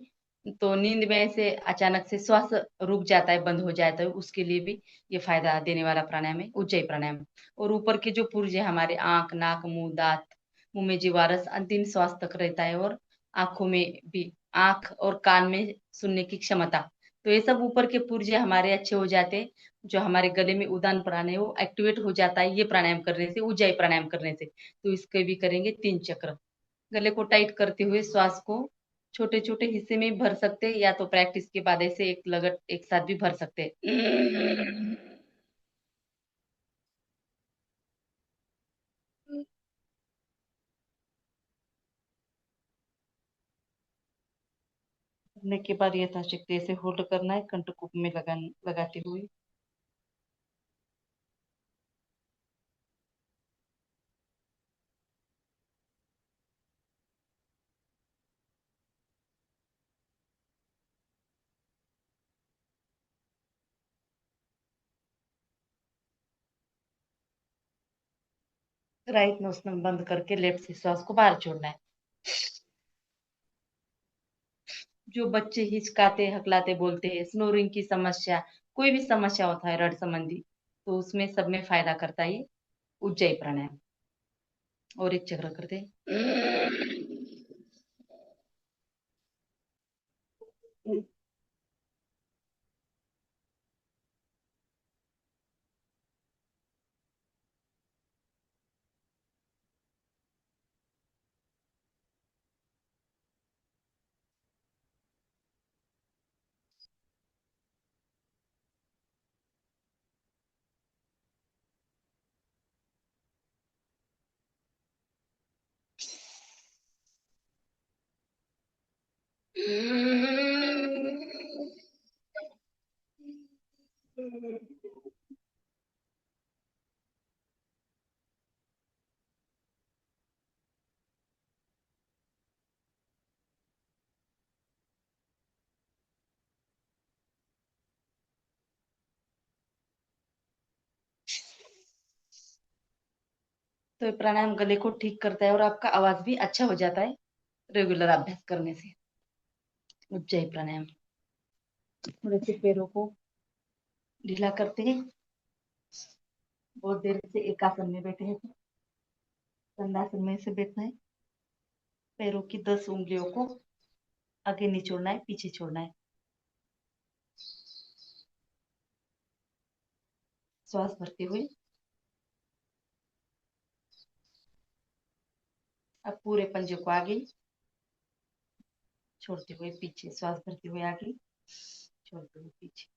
तो नींद में से अचानक से श्वास रुक जाता है, बंद हो जाता है, उसके लिए भी ये फायदा देने वाला प्राणायाम है उज्जयी प्राणायाम। और ऊपर के जो पुर्जे हमारे आंख, नाक, मुंह, दांत, मुंह में जीवारस अंतिम श्वास तक रहता है। और आंखों में भी, आंख और कान में सुनने की क्षमता, तो ये सब ऊपर के पुर्जे हमारे अच्छे हो जाते हैं। जो हमारे गले में उदान प्राण है वो एक्टिवेट हो जाता है ये प्राणायाम करने से, उज्जयी प्राणायाम करने से। तो इसके भी करेंगे 3 चक्र। गले को टाइट करते हुए श्वास को छोटे छोटे हिस्से में भर सकते हैं, या तो प्रैक्टिस के बाद ऐसे एक लगट एक साथ भी भर सकते हैं। भरने के बाद यथाशक्ति ऐसे होल्ड करना है कंठकूप में लगाते हुए। राइट नोज में बंद करके लेफ्ट से श्वास को बाहर छोड़ना है। जो बच्चे हिचकाते, हकलाते बोलते हैं, स्नोरिंग की समस्या, कोई भी समस्या होता है रड संबंधी, तो उसमें सब में फायदा करता है ये उज्जयी प्राणायाम। और एक चक्र करते हैं। तो ये प्राणायाम गले को ठीक करता है और आपका आवाज भी अच्छा हो जाता है रेगुलर अभ्यास करने से। उज्जयी प्राणायाम। थोड़े से पैरों को ढीला करते हैं। बहुत देर से एक आसन में बैठे हैं तो दंडासन में से बैठना है। पैरों की 10 उंगलियों को आगे नहीं छोड़ना है, पीछे छोड़ना है। श्वास भरते हुए अब पूरे पंजे को आगे छोड़ते हुए पीछे, श्वास भरते हुए आगे छोड़ते हुए पीछे।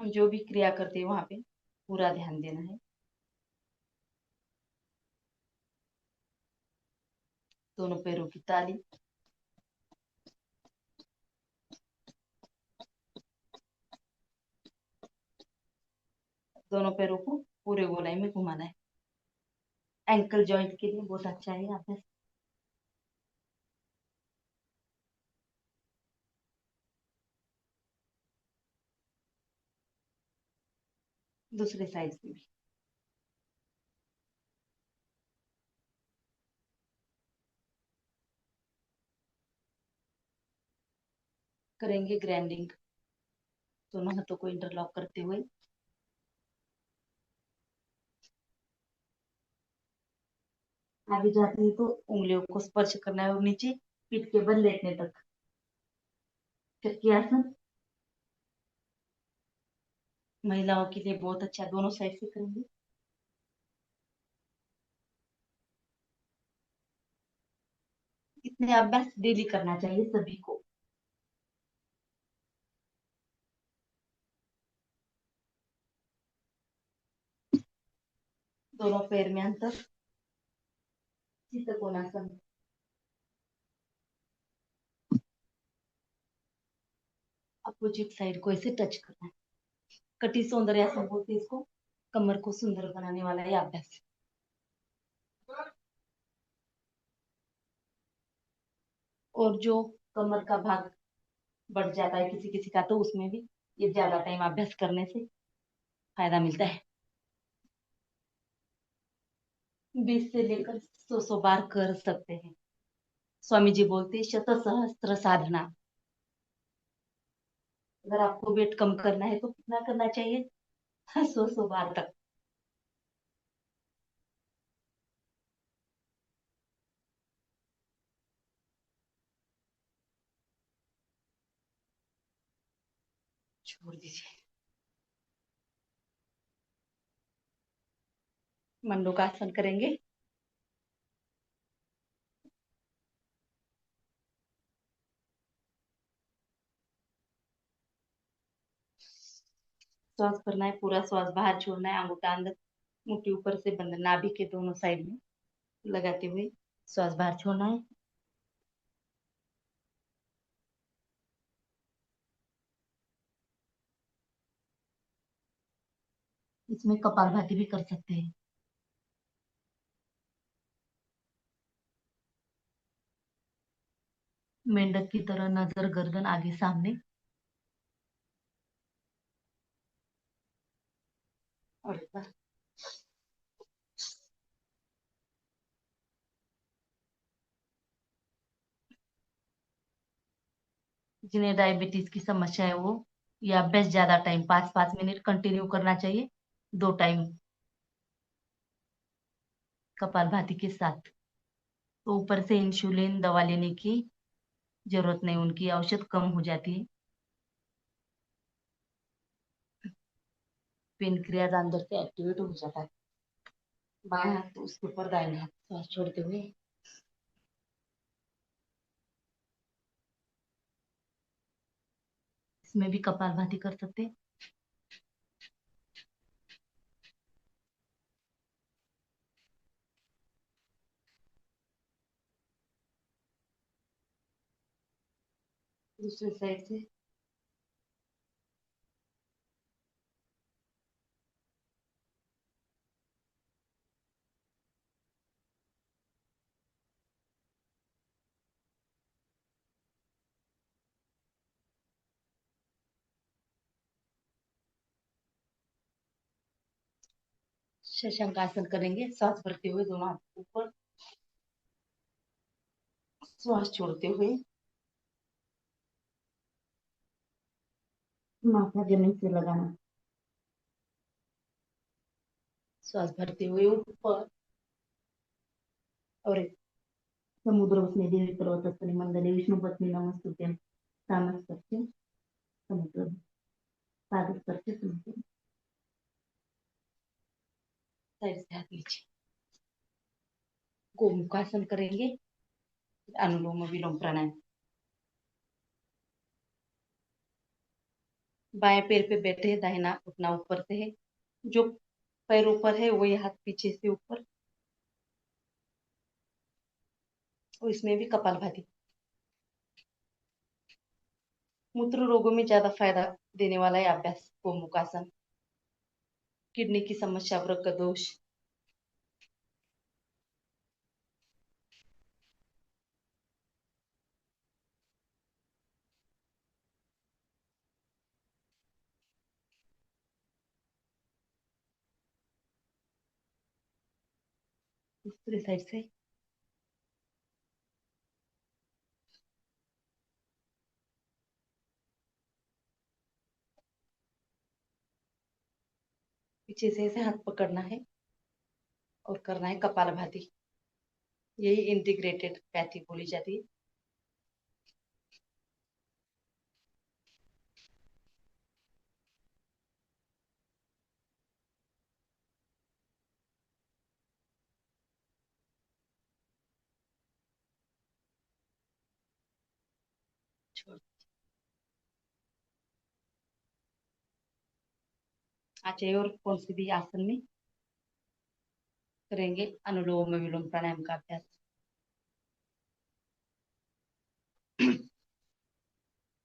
हम जो भी क्रिया करते हैं वहां पे पूरा ध्यान देना है। दोनों पैरों की ताली, दोनों पैरों को पूरे गोलाई में घुमाना है। एंकल जॉइंट के लिए बहुत अच्छा है यहाँ पे। दूसरे साइड से भी करेंगे ग्राइंडिंग। दोनों हाथों को इंटरलॉक करते हुए आगे जाते हैं तो उंगलियों को स्पर्श करना है और नीचे पीठ के बल लेटने तक। चक्की आसन महिलाओं के लिए बहुत अच्छा, दोनों साइड से करेंगे। इतने अभ्यास डेली करना चाहिए सभी को। दोनों पैर में अंतर, चित्तकोणासन। अपोजिट साइड को ऐसे टच करना है। कटी सौंदर्यासन बोलते हैं इसको। कमर को सुंदर बनाने वाला ये अभ्यास। और जो कमर का भाग बढ़ जाता है किसी किसी का, तो उसमें भी ये ज्यादा टाइम अभ्यास करने से फायदा मिलता है। 20 से लेकर 100 बार कर सकते हैं। स्वामी जी बोलते हैं शत सहस्त्र साधना। अगर आपको वेट कम करना है तो कितना करना चाहिए? 100 बार तक। छोड़ दीजिए। मंडूकासन करेंगे। श्वास भरना है, पूरा श्वास बाहर छोड़ना है, अंगूठा अंदर, मुट्ठी ऊपर से बंद, नाभि के दोनों साइड में लगाते हुए श्वास बाहर छोड़ना है। इसमें कपालभाति भी कर सकते हैं। मेंढक की तरह नजर, गर्दन आगे सामने। और एक बार। जिन्हें डायबिटीज की समस्या है वो या अभ्यास ज्यादा टाइम 5-5 मिनट कंटिन्यू करना चाहिए, 2 टाइम कपालभाति के साथ। तो ऊपर से इंसुलिन दवा लेने की जरूरत नहीं, उनकी औषध कम हो जाती है। पेनक्रियाज अंदर से एक्टिवेट हो जाता है। बाएं हाथ तो उसके ऊपर, दाहिने हाथ श्वास छोड़ते हुए इसमें भी कपालभाति कर सकते हैं। दूसरी साइड से शशांक आसन करेंगे। सांस भरते हुए दोनों हाथ ऊपर, श्वास छोड़ते हुए माथा जमीन से लगाना। श्वास भरते हुए ऊपर और समुद्र उसने देवी पर्वत मंडले विष्णु पत्नी नमस्तुते तामस्तुते। समुद्र में साधक करके समुद्र में साइड से हाथ नीचे गोमुखासन करेंगे। अनुलोम विलोम प्राणायाम। बाएं पैर पे बैठे हैं, दाहिना घुटना ऊपर से है। जो पैर ऊपर है वही हाथ पीछे से ऊपर। और इसमें भी कपालभाति। मूत्र रोगों में ज्यादा फायदा देने वाला है अभ्यास गोमुखासन। किडनी की समस्या, वृक्क दोष, दूसरी साइड से पीछे से ऐसे हाथ पकड़ना है और करना है कपालभाति। यही इंटीग्रेटेड पैथी बोली जाती है। छोड़। अच्छा, और कौन सी भी आसन में करेंगे अनुलोम विलोम प्राणायाम का अभ्यास।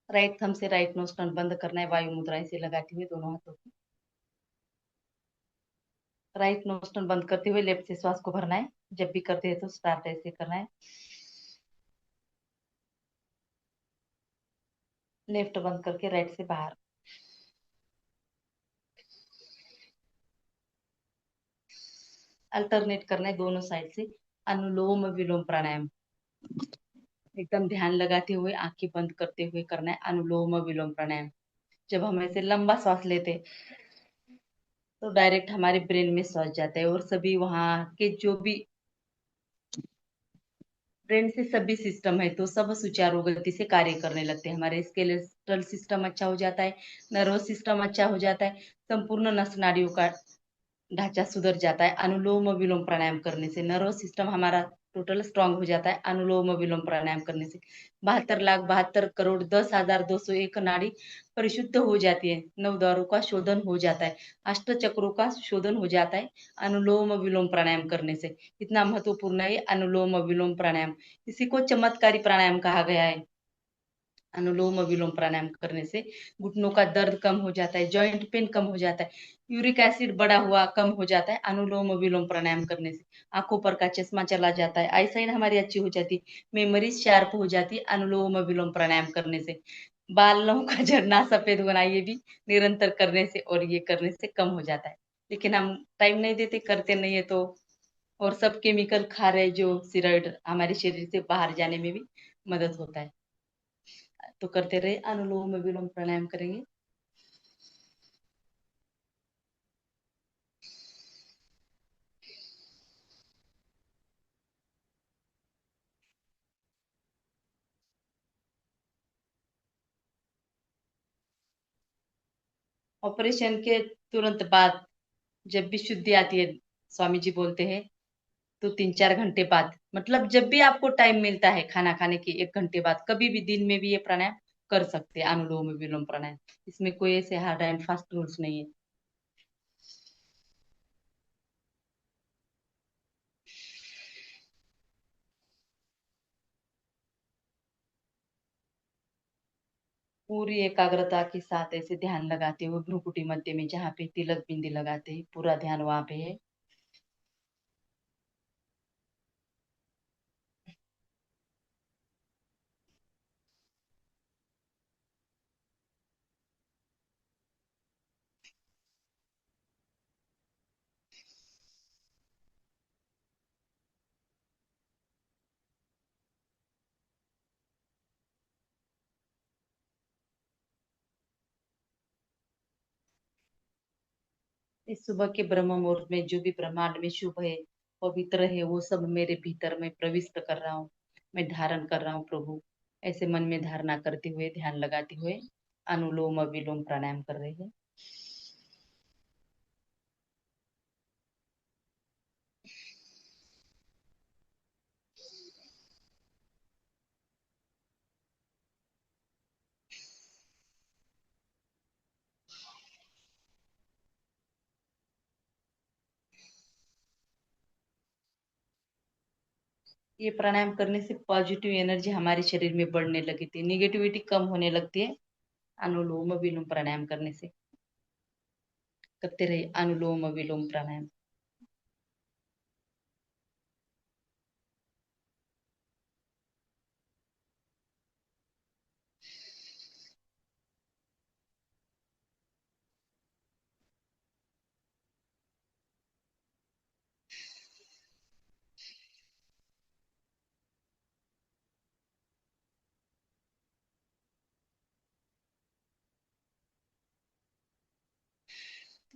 राइट थंब से राइट नोज टर्न बंद करना है, वायु मुद्राएं से लगाते हुए दोनों हाथों को। राइट नोज टर्न बंद करते हुए लेफ्ट से श्वास को भरना है। जब भी करते हैं तो स्टार्ट ऐसे करना है। लेफ्ट बंद करके राइट से बाहर। अल्टरनेट करना है दोनों साइड से। अनुलोम विलोम प्राणायाम एकदम ध्यान लगाते हुए आंखें बंद करते हुए करना है। अनुलोम विलोम प्राणायाम। जब हम ऐसे लंबा श्वास लेते हैं तो डायरेक्ट हमारे ब्रेन में श्वास जाता है और सभी वहां के जो भी ब्रेन से सभी सिस्टम है तो सब सुचारू गति से कार्य करने लगते हैं। हमारे स्केलेटल सिस्टम अच्छा हो जाता है, नर्वस सिस्टम अच्छा हो जाता है, संपूर्ण नस नाड़ियों का ढांचा सुधर जाता है। अनुलोम विलोम प्राणायाम करने से नर्वस सिस्टम हमारा टोटल स्ट्रांग हो जाता है। अनुलोम विलोम प्राणायाम करने से 72,72,10,201 नाड़ी परिशुद्ध हो जाती है। नव द्वारों का शोधन हो जाता है। अष्ट चक्रों का शोधन हो जाता है अनुलोम विलोम प्राणायाम करने से। इतना महत्वपूर्ण है अनुलोम विलोम प्राणायाम। इसी को चमत्कारी प्राणायाम कहा गया है। अनुलोम विलोम प्राणायाम करने से घुटनों का दर्द कम हो जाता है, जॉइंट पेन कम हो जाता है, यूरिक एसिड बढ़ा हुआ कम हो जाता है अनुलोम विलोम प्राणायाम करने से। आंखों पर का चश्मा चला जाता है, आईसाइट हमारी अच्छी हो जाती है, मेमोरी शार्प हो जाती है अनुलोम विलोम प्राणायाम करने से। बालों का झड़ना, सफेद होना, ये भी निरंतर करने से और ये करने से कम हो जाता है। लेकिन हम टाइम नहीं देते, करते नहीं है तो। और सब केमिकल खा रहे जो स्टेरॉइड हमारे शरीर से बाहर जाने में भी मदद होता है। तो करते रहे, अनुलोम विलोम प्राणायाम करेंगे। ऑपरेशन के तुरंत बाद जब भी शुद्धि आती है, स्वामी जी बोलते हैं, तो 3-4 घंटे बाद, मतलब जब भी आपको टाइम मिलता है, खाना खाने के 1 घंटे बाद कभी भी दिन में भी ये प्राणायाम कर सकते हैं, अनुलोम विलोम प्राणायाम। इसमें कोई ऐसे हार्ड एंड फास्ट रूल्स नहीं है। पूरी एकाग्रता के साथ ऐसे ध्यान लगाते हुए भ्रुकुटी मध्य में जहाँ पे तिलक बिंदी लगाते हैं, पूरा ध्यान वहां पे है। इस सुबह के ब्रह्म मुहूर्त में जो भी ब्रह्मांड में शुभ है, पवित्र है, वो सब मेरे भीतर में प्रविष्ट कर रहा हूँ, मैं धारण कर रहा हूँ प्रभु। ऐसे मन में धारणा करते हुए, ध्यान लगाते हुए अनुलोम विलोम प्राणायाम कर रहे हैं। ये प्राणायाम करने से पॉजिटिव एनर्जी हमारे शरीर में बढ़ने लगती है, निगेटिविटी कम होने लगती है। अनुलोम विलोम प्राणायाम करने से करते रहिए अनुलोम विलोम प्राणायाम।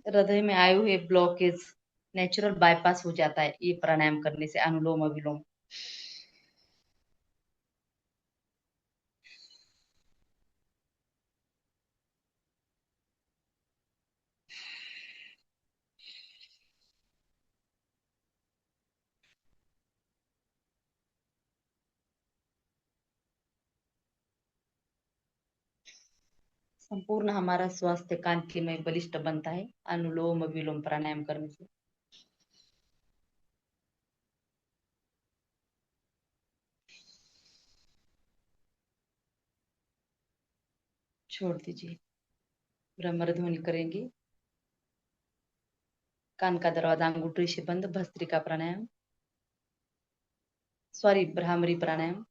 हृदय में आए हुए ब्लॉकेज नेचुरल बाईपास हो जाता है ये प्राणायाम करने से, अनुलोम विलोम। संपूर्ण हमारा स्वास्थ्य कांतिमय बलिष्ठ बनता है अनुलोम विलोम प्राणायाम करने से। छोड़ दीजिए, ब्रह्मध्वनि करेंगे। कान का दरवाजा अंगूठी से बंद, भस्त्रिका प्राणायाम, सॉरी भ्रामरी प्राणायाम।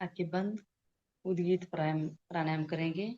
आंखें बंद, उद्गीत प्राणायाम प्राणायाम करेंगे।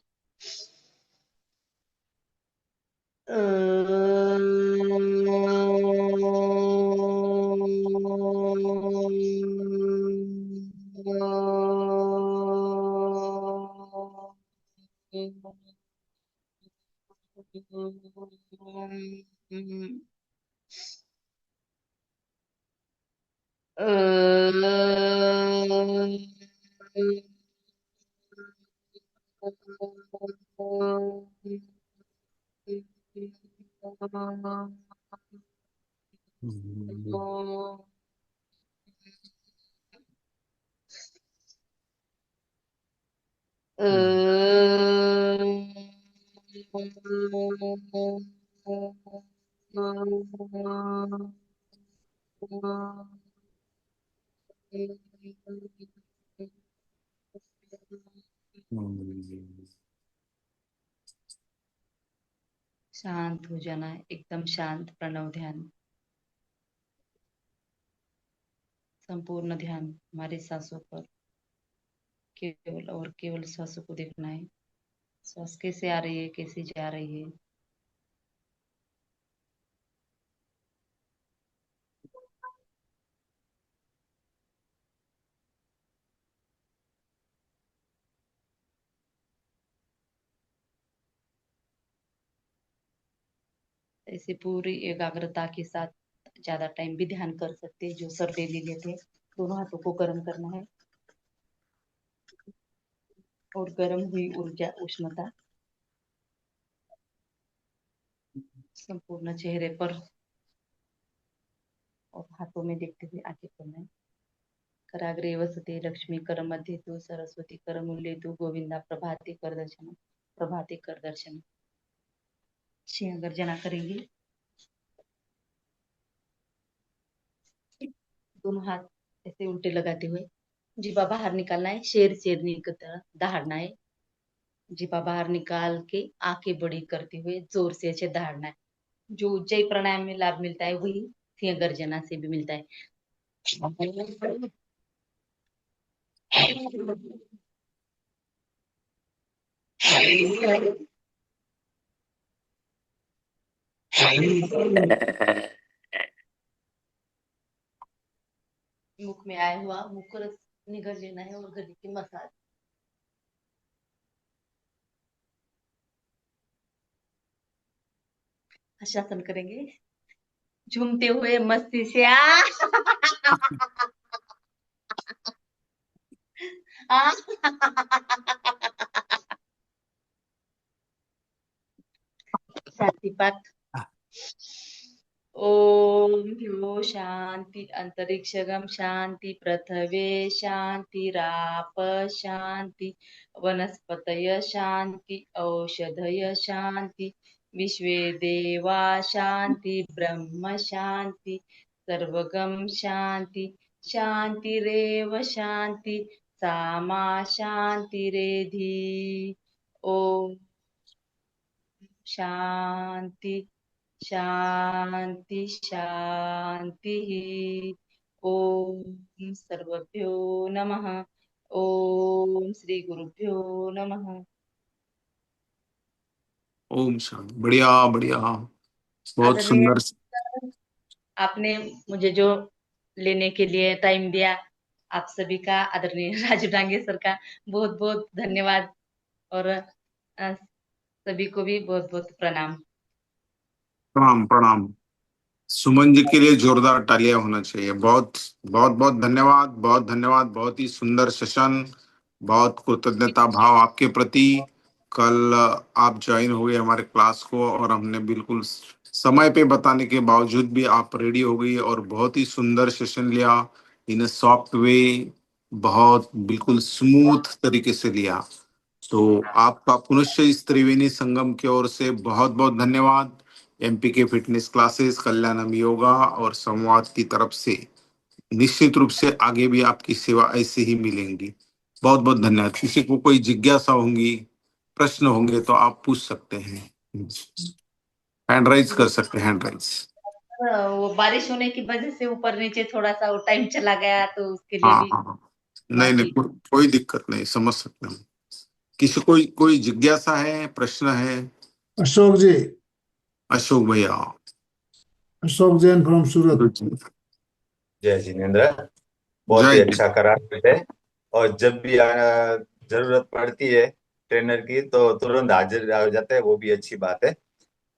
शांत हो जाना है, एकदम शांत। प्रणव ध्यान, संपूर्ण ध्यान हमारी सांसों पर, केवल और केवल सांसों को देखना है। सांस कैसे आ रही है, कैसे जा रही है। ऐसे पूरी एकाग्रता के साथ ज्यादा टाइम भी ध्यान कर सकते हैं, जो सर दे दिए थे। दोनों हाथों को गर्म करना है और गर्म हुई ऊर्जा उष्णता संपूर्ण चेहरे पर और हाथों में देखते हुए आगे बढ़ना है। कराग्रे वसते लक्ष्मी कर मध्ये तु सरस्वती कर मूल्ये तु गोविंदा प्रभाते कर दर्शन, प्रभाते कर दर्शन। सिंह गर्जना करेंगे। दोनों हाथ ऐसे उल्टे लगाते हुए जीभा बाहर निकालना है, शेर शेरनी की तरह दहाड़ना है। जीभा बाहर निकाल के आंखें बड़ी करते हुए जोर से ऐसे दहाड़ना है। जो उज्जयी प्राणायाम में लाभ मिलता है वही सिंह गर्जना से भी मिलता है। मुख में आया हुआ मुख रस निगल लेना है और गले की मसाज। हर्षासन करेंगे झूमते हुए मस्ती से शांति पाठ। ओम ह्यो शांति अंतरिक्षगम शांति पृथ्वे शांति राप शांति वनस्पतय शांति औषधय शांति विश्वे देवा शांति ब्रह्म शांति सर्वगम शांति शांतिरेव शांति सामा शांतिरेधि। ओम शांति शांति शांति। ओम सर्वभ्यो नमः। ओम श्री गुरुभ्यो नमः। ओम शांति। बढ़िया बढ़िया, बहुत आदरणीय सुंदर। आपने मुझे जो लेने के लिए टाइम दिया, आप सभी का, आदरणीय राजू डांगे सर का बहुत बहुत धन्यवाद और सभी को भी बहुत बहुत प्रणाम। प्रणाम प्रणाम। सुमन जी के लिए जोरदार तालियां होना चाहिए। बहुत बहुत बहुत धन्यवाद, बहुत धन्यवाद। बहुत ही सुंदर सेशन, बहुत कृतज्ञता भाव आपके प्रति। कल आप ज्वाइन हुए हमारे क्लास को और हमने बिल्कुल समय पे बताने के बावजूद भी आप रेडी हो गई और बहुत ही सुंदर सेशन लिया इन सॉफ्ट वे, बहुत बिल्कुल स्मूथ तरीके से लिया। तो आपका पुनश्च इस त्रिवेणी संगम की ओर से बहुत बहुत धन्यवाद। एमपीके फिटनेस क्लासेस, कल्याणम योगा और संवाद की तरफ से निश्चित रूप से आगे भी आपकी सेवा ऐसे ही मिलेंगी। बहुत बहुत धन्यवाद। किसी को कोई जिज्ञासा होंगी, प्रश्न होंगे तो आप पूछ सकते हैं, हैंड राइज कर सकते हैं, हैंड राइज। वो बारिश होने की वजह से ऊपर नीचे थोड़ा सा वो टाइम चला गया, तो उसके लिए हाँ भी हाँ हाँ। नहीं नहीं, माफी। कोई दिक्कत नहीं, समझ सकते हैं। किसी कोई जिज्ञासा है, प्रश्न है? अशोक जी, अशोक भैया। अशोक जैन फ्रॉम सूरत। जय जिनेन्द्र। बहुत ही जय। अच्छा करा बेटे। और जब भी जरूरत पड़ती है ट्रेनर की तो तुरंत हाजिर हो जाते हैं, वो भी अच्छी बात है।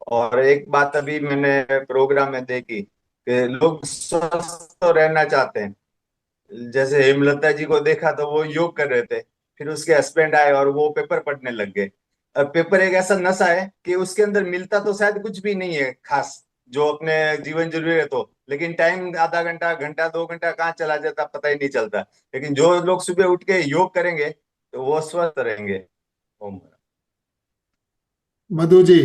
और एक बात अभी मैंने प्रोग्राम में देखी कि लोग स्वस्थ तो रहना चाहते हैं। जैसे हेमलता जी को देखा तो वो योग कर रहे थे, फिर उसके हस्बैंड आए और वो पेपर पढ़ने लग गए। अब पेपर एक ऐसा नशा है कि उसके अंदर मिलता तो शायद कुछ भी नहीं है खास जो अपने जीवन जरूरी है, तो लेकिन टाइम आधा घंटा घंटा 2 घंटा कहाँ चला जाता पता ही नहीं चलता। लेकिन जो लोग सुबह उठ के योग करेंगे तो वो स्वस्थ रहेंगे। ओम। मधु जी,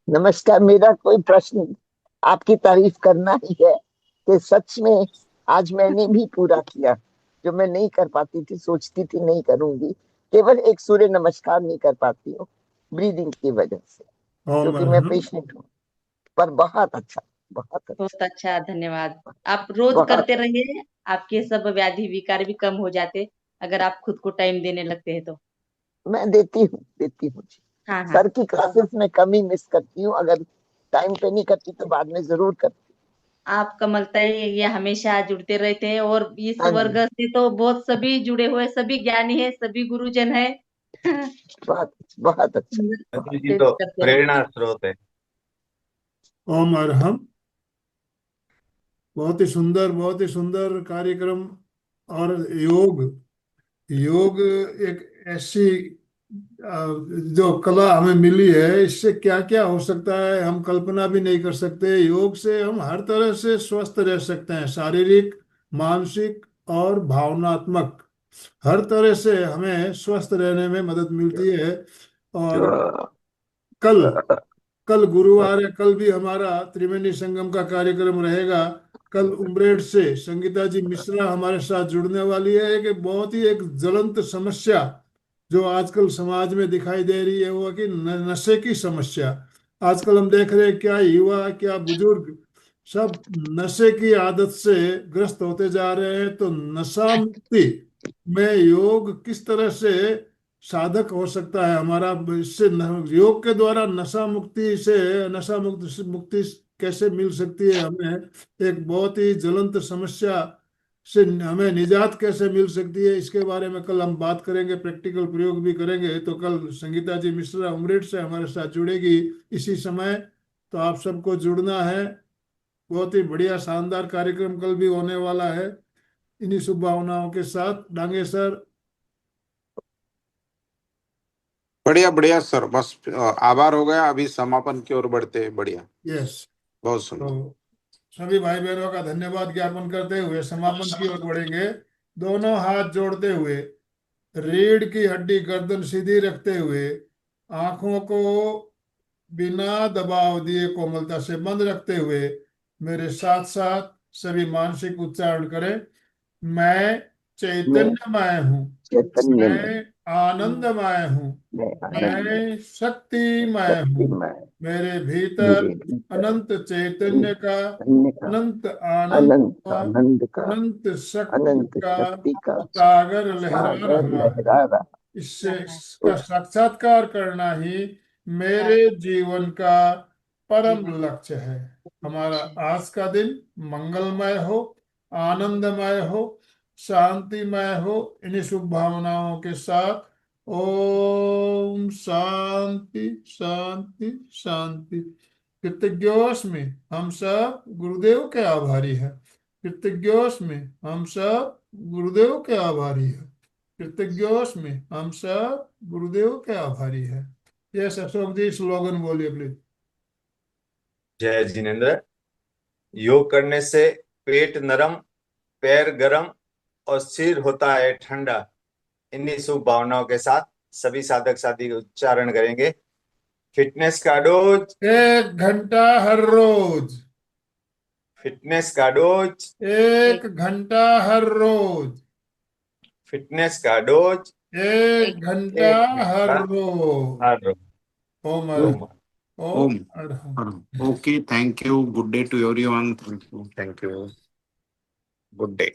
नमस्कार। मेरा कोई प्रश्न आपकी तारीफ करना ही है कि सच में आज मैंने भी पूरा किया जो मैं नहीं कर पाती थी, सोचती थी नहीं करूंगी। केवल एक सूर्य नमस्कार नहीं कर पाती हूँ ब्रीदिंग की वजह से, ओम क्योंकि मैं पेशेंट हूँ। पर बहुत अच्छा, बहुत अच्छा, बहुत अच्छा, धन्यवाद। आप रोज बहुत। करते रहिए, आपके सब व्याधि विकार भी कम हो जाते अगर आप खुद को टाइम देने लगते हैं तो। मैं देती हूँ जी। हाँ हाँ, सर की क्लासेस में कमी मिस करती हूँ, अगर टाइम पे नहीं करती तो बाद में जरूर करती। आप कमलता है ये हमेशा जुड़ते रहते हैं और इस हाँ वर्ग जी, से तो बहुत सभी जुड़े हुए, सभी ज्ञानी है, सभी गुरुजन है। बहुत बहुत अच्छा, बहुत। मधु जी प्रेरित तो करते रहे। प्रेरणा स्रोत है। ओम अरहम। बहुत ही सुंदर कार्यक्रम। और योग, योग एक ऐसी जो कला हमें मिली है, इससे क्या क्या हो सकता है हम कल्पना भी नहीं कर सकते। योग से हम हर तरह से स्वस्थ रह सकते हैं, शारीरिक, मानसिक और भावनात्मक, हर तरह से हमें स्वस्थ रहने में मदद मिलती है। और कल कल गुरुवार है, कल भी हमारा त्रिवेणी संगम का कार्यक्रम रहेगा। कल उम्ब्रेड से संगीता जी मिश्रा हमारे साथ जुड़ने वाली है। एक बहुत ही एक ज्वलंत समस्या जो आजकल समाज में दिखाई दे रही है, वो कि नशे की समस्या। आजकल हम देख रहे हैं क्या युवा क्या बुजुर्ग सब नशे की आदत से ग्रस्त होते जा रहे हैं। तो नशा मुक्ति में योग किस तरह से साधक हो सकता है हमारा, इससे योग के द्वारा नशा मुक्ति से, नशा मुक्ति कैसे मिल सकती है हमें, एक बहुत ही ज्वलंत समस्या से हमें निजात कैसे मिल सकती है, इसके बारे में कल हम बात करेंगे, प्रैक्टिकल प्रयोग भी करेंगे। तो कल संगीता जी मिश्रा उमरेड से हमारे साथ जुड़ेगी इसी समय। तो आप सबको जुड़ना है। बहुत ही बढ़िया शानदार कार्यक्रम कल भी होने वाला है। इन्हीं शुभ भावनाओं के साथ डांगे सर। बढ़िया बढ़िया सर, बस आभार हो गया। अभी समापन की ओर बढ़ते हैं। बढ़िया, यस। बहुत तो सुंदर। सभी भाई बहनों का धन्यवाद ज्ञापन करते हुए समापन की ओर बढ़ेंगे। दोनों हाथ जोड़ते हुए, रीढ़ की हड्डी गर्दन सीधी रखते हुए, आंखों को बिना दबाव दिए कोमलता से बंद रखते हुए मेरे साथ साथ सभी मानसिक उच्चारण करें। मैं मैं चैतन्यमय हूँ, चैतन्य में, मैं आनंदमय हूँ, मैं आनंद में, मैं शक्तिमय शक्ति हूँ। में, मेरे भीतर मेरे भीतर अनंत चैतन्य का, अन्य का, अनंत आनंद अनंत का, आनंद का, अनंत शक्ति अनंत का शक्ति का सागर लहरा सागर रहा है। लहरा रहा। इससे इसका साक्षात्कार करना ही मेरे जीवन का परम लक्ष्य है। हमारा आज का दिन मंगलमय हो, आनंदमय हो, शांतिमय हो। इन्हीं शुभ भावनाओं के साथ ओम शांति शांति शांति। कृतज्ञोस्मि, हम सब गुरुदेव के आभारी हैं। कृतज्ञोस्मि, हम सब गुरुदेव के आभारी हैं। कृतज्ञोस्मि, हम सब गुरुदेव के आभारी हैं। यस अशोक जी, स्लोगन बोलिए प्लीज। जय जिनेन्द्र। योग करने से पेट नरम, पैर गरम और सिर होता है ठंडा। इन्हीं शुभ भावनाओं के साथ सभी साधक साथी उच्चारण करेंगे। फिटनेस का डोज, 1 घंटा हर रोज, फिटनेस का डोज, 1 घंटा हर रोज, फिटनेस का डोज, 1 घंटा एक हर घंटा रोज। हर रोज। Om Om Arham. Om Om. Arham. Okay, thank you. Good day to everyone. Thank you, thank you. Good day.